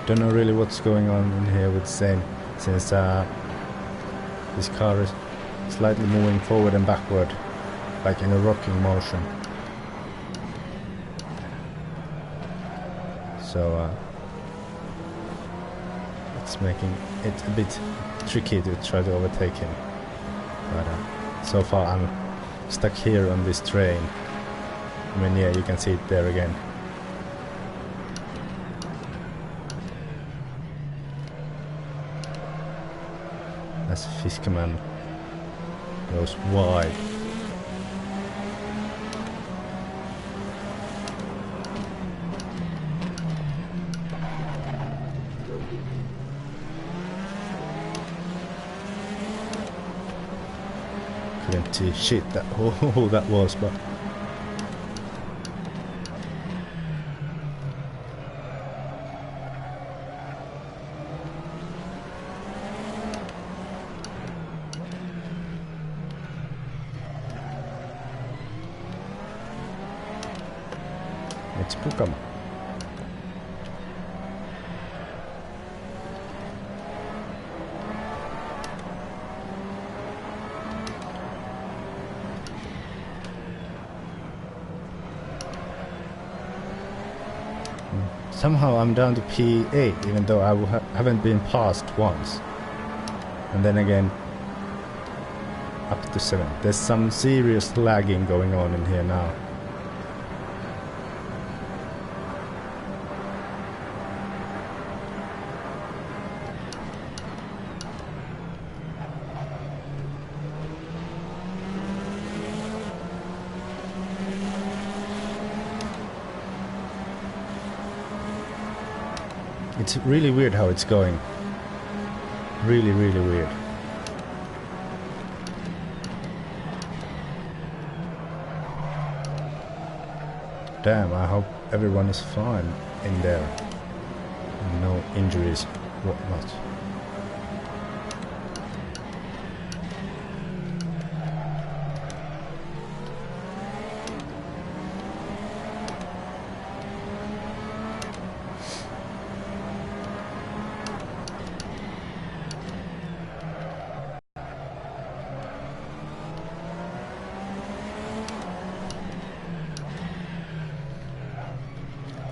Don't know really what's going on in here with Zane, since this car is slightly moving forward and backward, like in a rocking motion. So it's making it a bit tricky to try to overtake him. But so far I'm stuck here on this train. I mean, yeah, you can see it there again. As Fiskerman goes wide. Couldn't see shit that who that was, but it's Pukam. Somehow I'm down to P8, even though I haven't been passed once. And then again, up to 7. There's some serious lagging going on in here now. It's really weird how it's going. Really, really weird. Damn, I hope everyone is fine in there. No injuries, whatnot.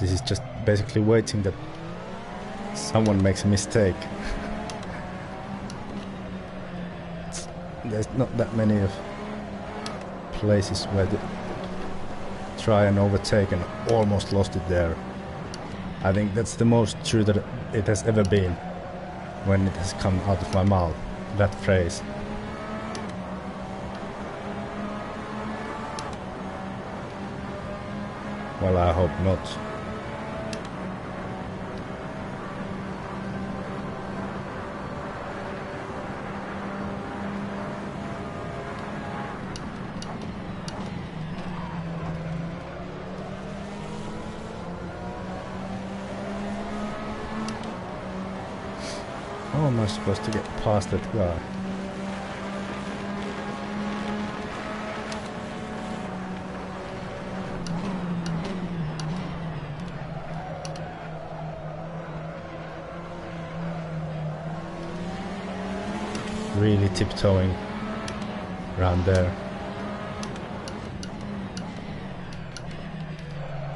This is just basically waiting that someone makes a mistake. There's not that many of places where to try and overtake, and almost lost it there. I think that's the most true that it has ever been when it has come out of my mouth, that phrase. Well, I hope not. How am I supposed to get past that guy? Really tiptoeing around there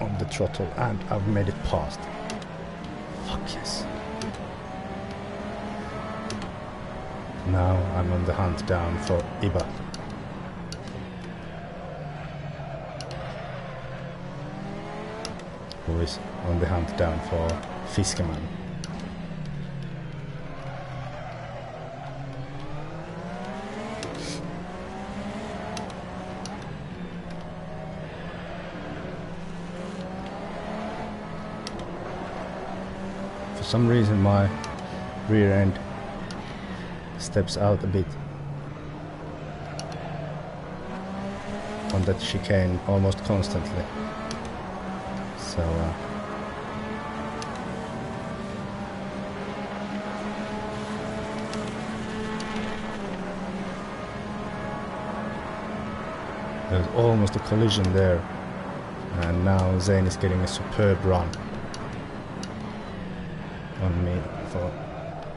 on the throttle, and I've made it past. Fuck yes. Now I'm on the hunt down for Iba. Who is on the hunt down for Fiskeman. For some reason my rear end steps out a bit on that chicane almost constantly, so there's almost a collision there, and now Zane is getting a superb run on me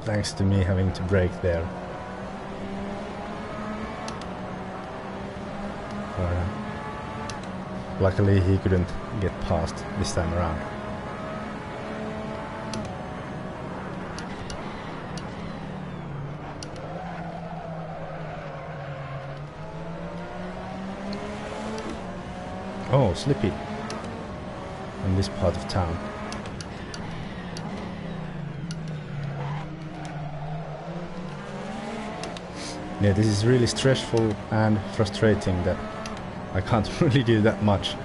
thanks to me having to brake there. Luckily he couldn't get past this time around. Oh, slippy in this part of town. Yeah, this is really stressful and frustrating that I can't really do that much.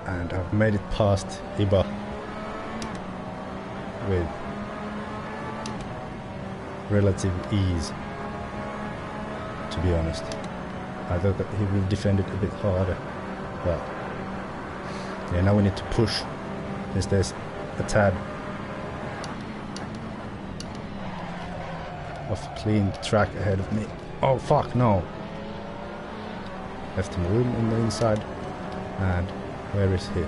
And I've made it past Iba with relative ease, to be honest. I thought that he will defend it a bit harder, but yeah, now we need to push since there's a tad of clean track ahead of me. Oh fuck, no! Left him room in the inside, and where is he?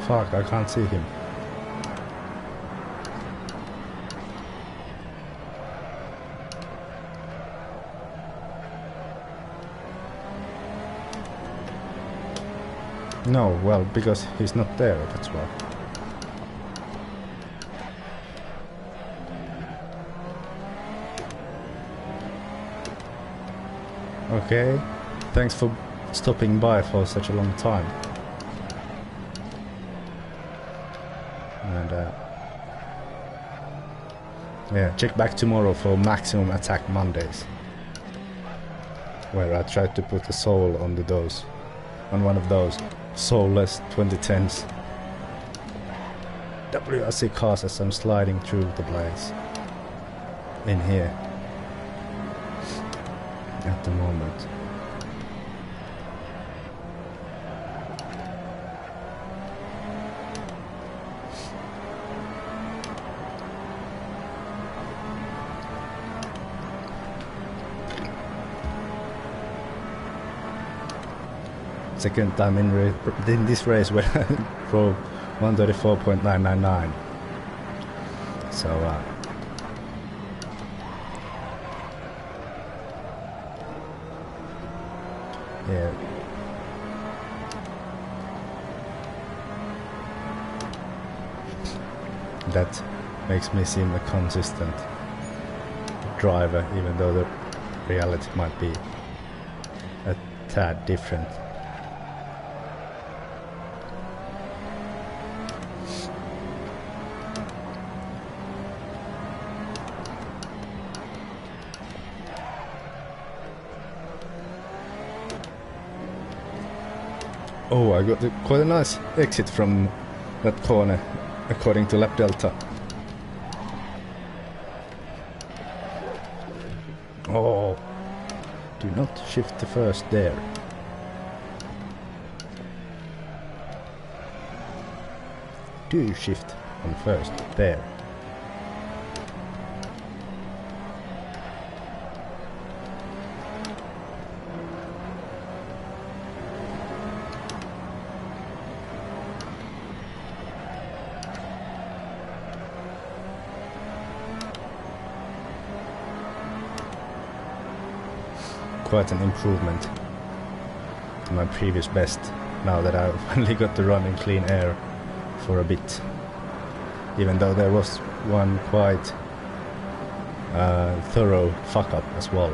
Fuck, I can't see him. No, well, because he's not there, that's why. Okay, thanks for stopping by for such a long time. And yeah, check back tomorrow for Maximum Attack Mondays, where I tried to put a soul on the dose, on one of those soulless 2010s WRC cars as I'm sliding through the place in here at the moment. second time in this race where I drove 134.999. So yeah. That makes me seem a consistent driver, even though the reality might be a tad different. Oh, I got quite a nice exit from that corner, according to lap delta. Oh, do not shift to first there. Do you shift on first there? Quite an improvement to my previous best, now that I've finally got to run in clean air for a bit, even though there was one quite thorough fuck up as well.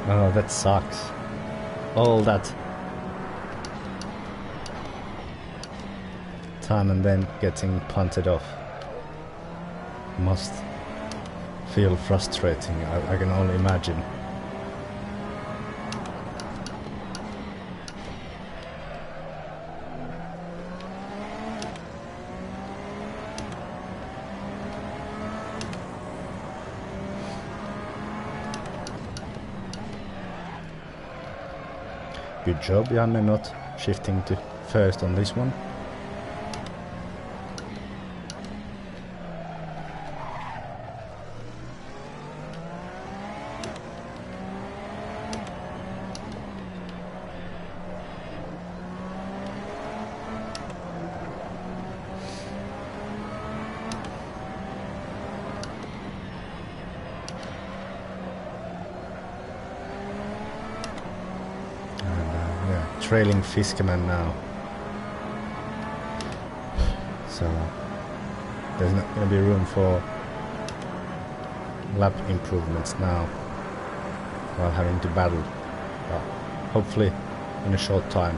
Oh, that sucks. All that time and then getting punted off must feel frustrating, I can only imagine. Good job, Janne, not shifting to first on this one. Trailing Fiskerman now, so there's not going to be room for lap improvements now while having to battle, hopefully in a short time.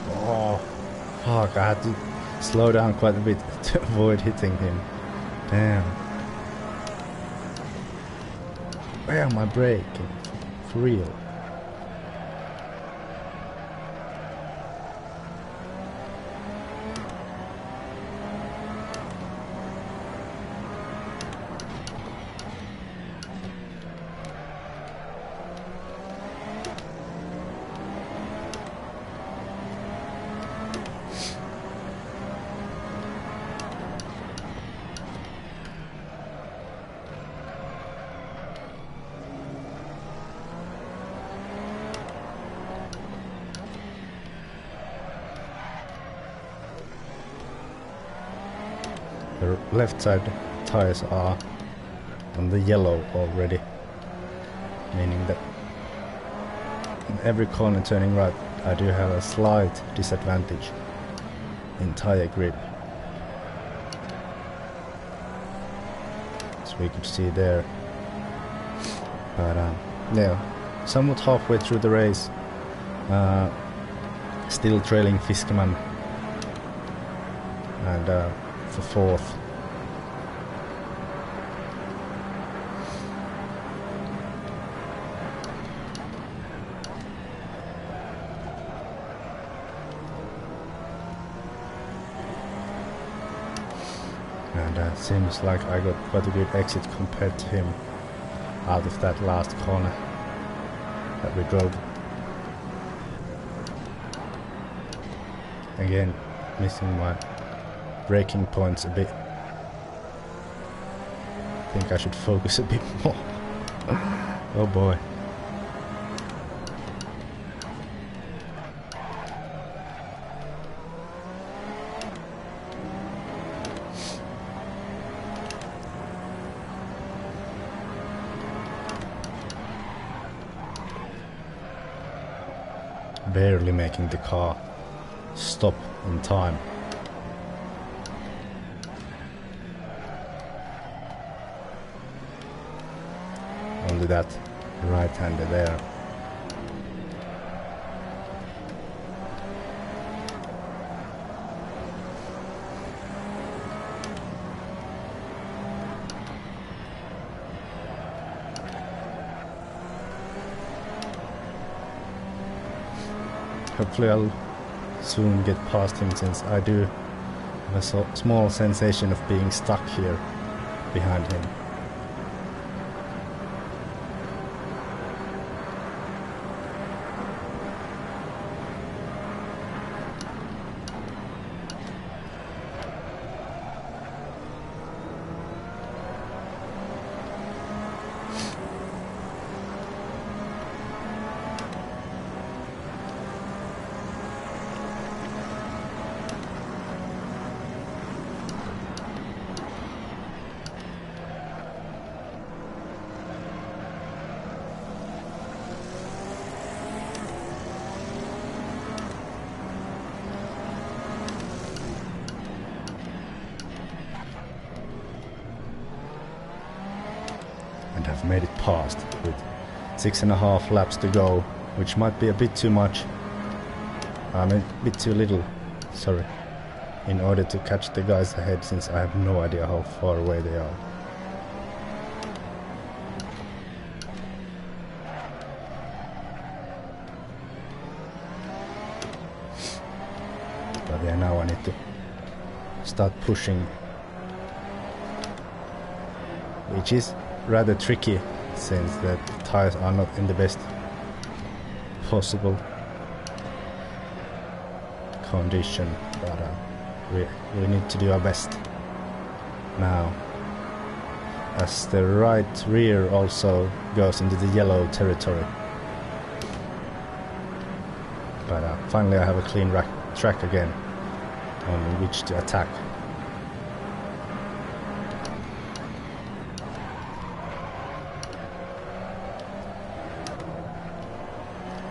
Oh fuck, I had to slow down quite a bit to avoid hitting him. Damn. Where am I braking? For real. The left side tires are on the yellow already, meaning that in every corner turning right I do have a slight disadvantage in tire grip, as we could see there. But yeah, somewhat halfway through the race, still trailing Fiskerman, and for fourth. And seems like I got quite a good exit compared to him out of that last corner that we drove. Again, missing my braking points a bit. I think I should focus a bit more. Oh boy. Barely making the car stop in time. Only that right-hander there. Hopefully I'll soon get past him, since I do have a small sensation of being stuck here behind him. And have made it past with 6.5 laps to go, which might be a bit too much. I mean, a bit too little, sorry, in order to catch the guys ahead, since I have no idea how far away they are. But yeah, now I need to start pushing, which is rather tricky, since the tires are not in the best possible condition, but we need to do our best now, as the right rear also goes into the yellow territory. But finally I have a clean track again on which to attack.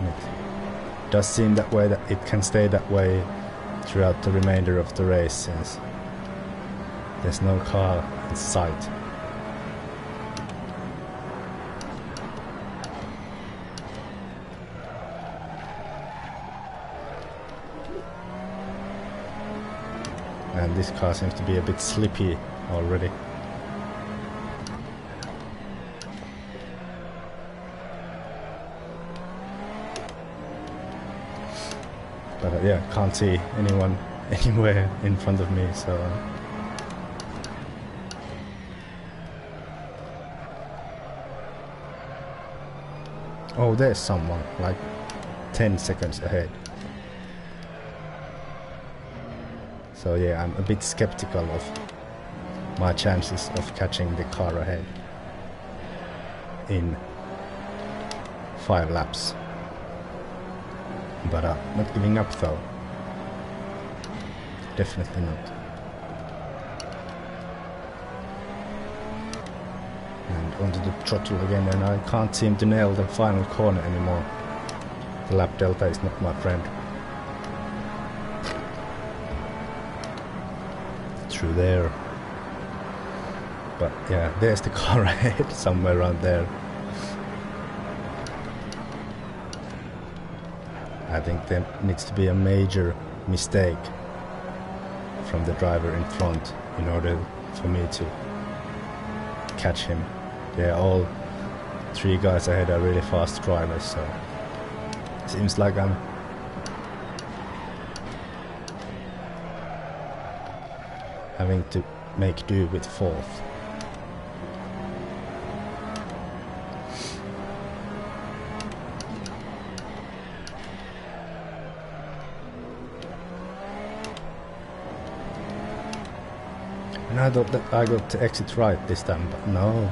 It does seem that way, that it can stay that way throughout the remainder of the race, since there's no car in sight. And this car seems to be a bit slippy already. But yeah, can't see anyone anywhere in front of me, so oh, there's someone like 10 seconds ahead. So yeah, I'm a bit skeptical of my chances of catching the car ahead in 5 laps. But not giving up though. Definitely not. And onto the throttle again, and I can't seem to nail the final corner anymore. The lap delta is not my friend. Through there. But yeah, there's the car ahead, somewhere around there. I think there needs to be a major mistake from the driver in front in order for me to catch him. Yeah, all 3 guys ahead are really fast drivers, so it seems like I'm having to make do with fourth. And I thought that I got to exit right this time, but no.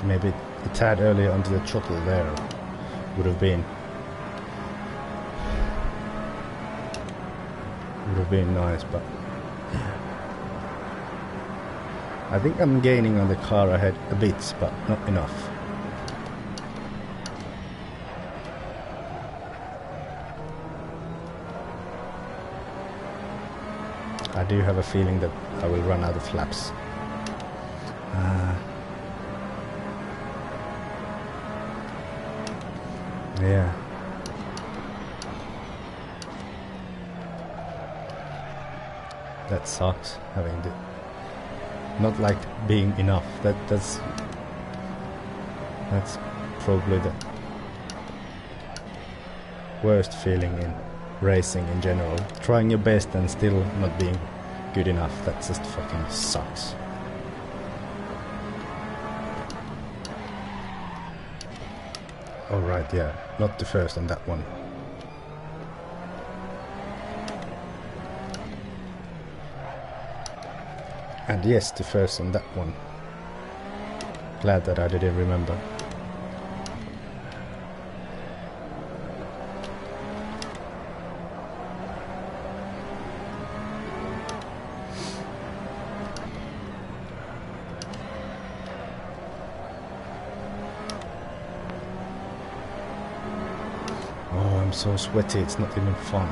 Maybe a tad earlier onto the throttle there would have been nice, but I think I'm gaining on the car ahead a bit, but not enough. I do have a feeling that I will run out of laps. Yeah. That sucks, having the not like being enough. That's probably the worst feeling in racing in general. Trying your best and still not being good enough. That just fucking sucks. Alright, yeah, not the first on that one. And yes, the first on that one. Glad that I didn't remember. I'm so sweaty, it's not even fun.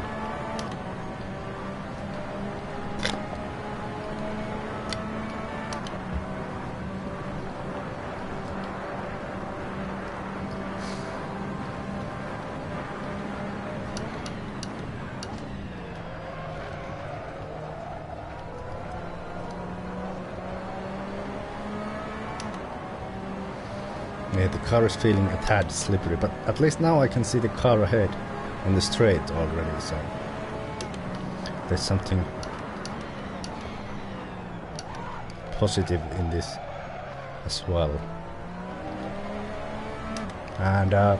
Yeah, the car is feeling a tad slippery, but at least now I can see the car ahead on the straight already, so there's something positive in this as well. And are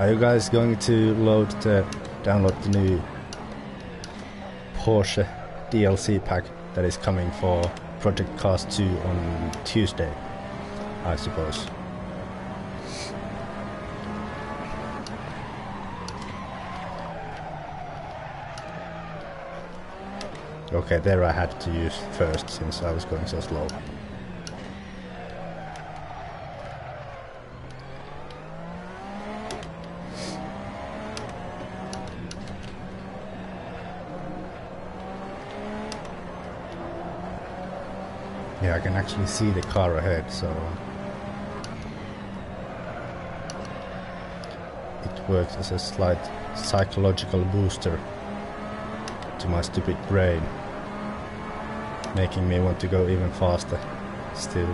you guys going to download the new Porsche DLC pack that is coming for Project Cars 2 on Tuesday, I suppose? Okay, there I had to use first since I was going so slow. Yeah, I can actually see the car ahead, so it works as a slight psychological booster to my stupid brain, making me want to go even faster still.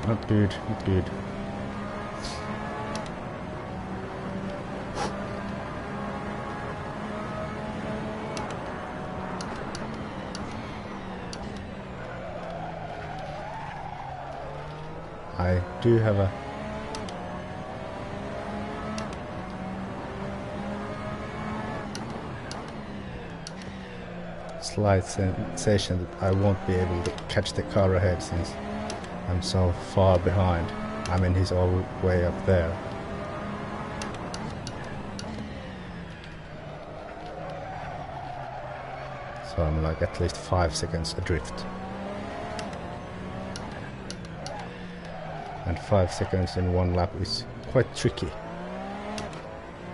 Not good, not good. I do have a slight sensation that I won't be able to catch the car ahead since I'm so far behind. I mean, he's all the way up there. So I'm like at least 5 seconds adrift. And 5 seconds in one lap is quite tricky,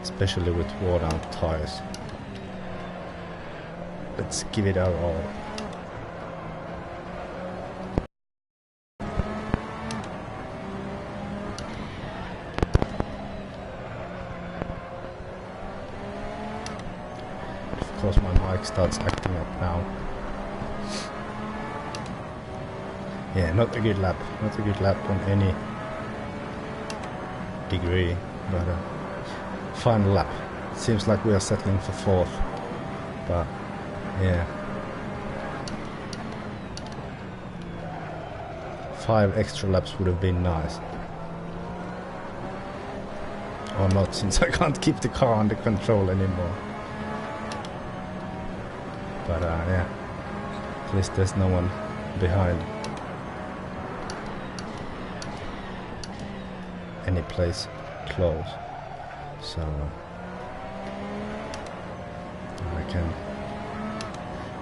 especially with worn out tires. Let's give it our all. Of course my mic starts acting up now. Yeah, not a good lap. Not a good lap on any degree, but final lap. Seems like we are settling for 4th, but yeah. 5 extra laps would have been nice. Or not, since I can't keep the car under control anymore. But yeah, at least there's no one behind. Any place close, so I can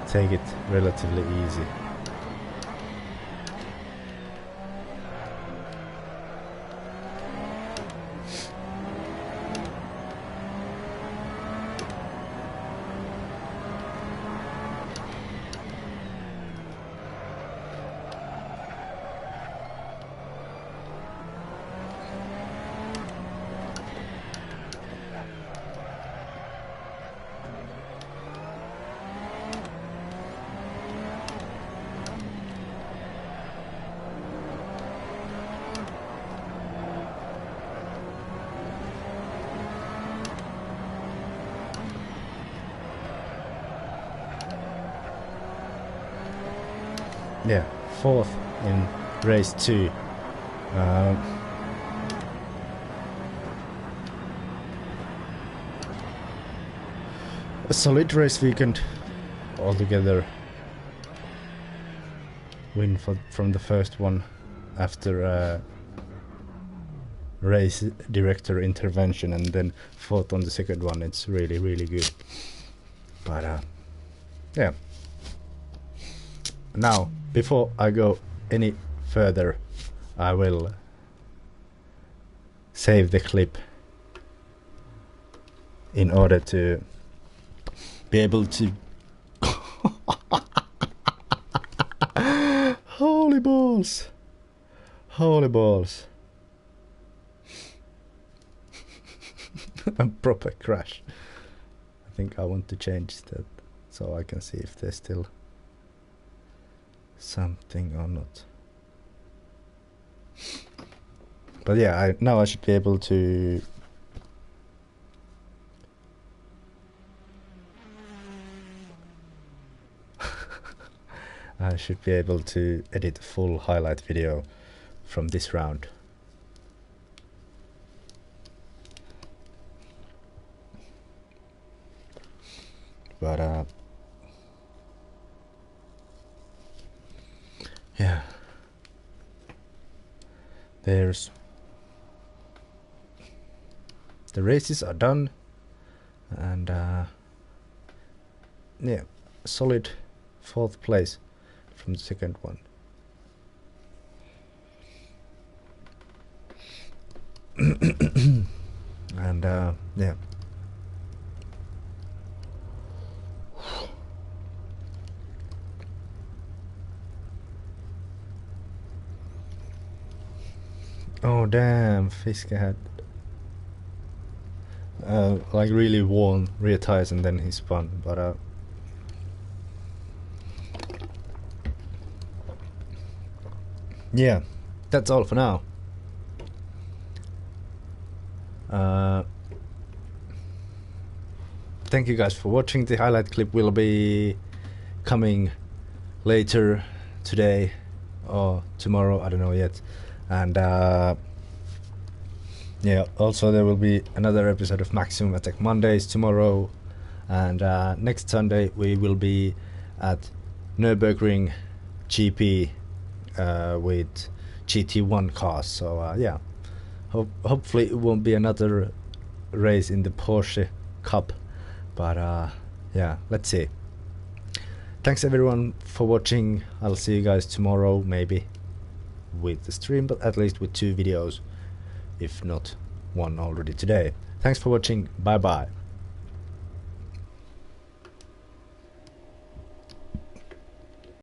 take it relatively easy. Yeah, 4th in race 2. A solid race weekend altogether. Win from the first one after race director intervention, and then 4th on the second one. It's really, really good. But yeah. Now, before I go any further, I will save the clip in order to be able to... Holy balls! Holy balls! A proper crash. I think I want to change that so I can see if there's still something or not. But yeah, now I should be able to I should be able to edit a full highlight video from this round. But yeah, there's the races are done, and yeah, solid 4th place from the second one. And yeah. Oh damn, Fiske had like really worn rear tires and then he spun, but yeah, that's all for now. Thank you guys for watching. The highlight clip will be coming later today or tomorrow, I don't know yet. And yeah, also there will be another episode of Maximum Attack Mondays tomorrow, and next Sunday we will be at Nürburgring GP with GT1 cars. So yeah, hopefully it won't be another race in the Porsche Cup, but yeah, let's see. Thanks everyone for watching. I'll see you guys tomorrow, maybe with the stream, but at least with 2 videos, if not one already today. Thanks for watching. Bye bye.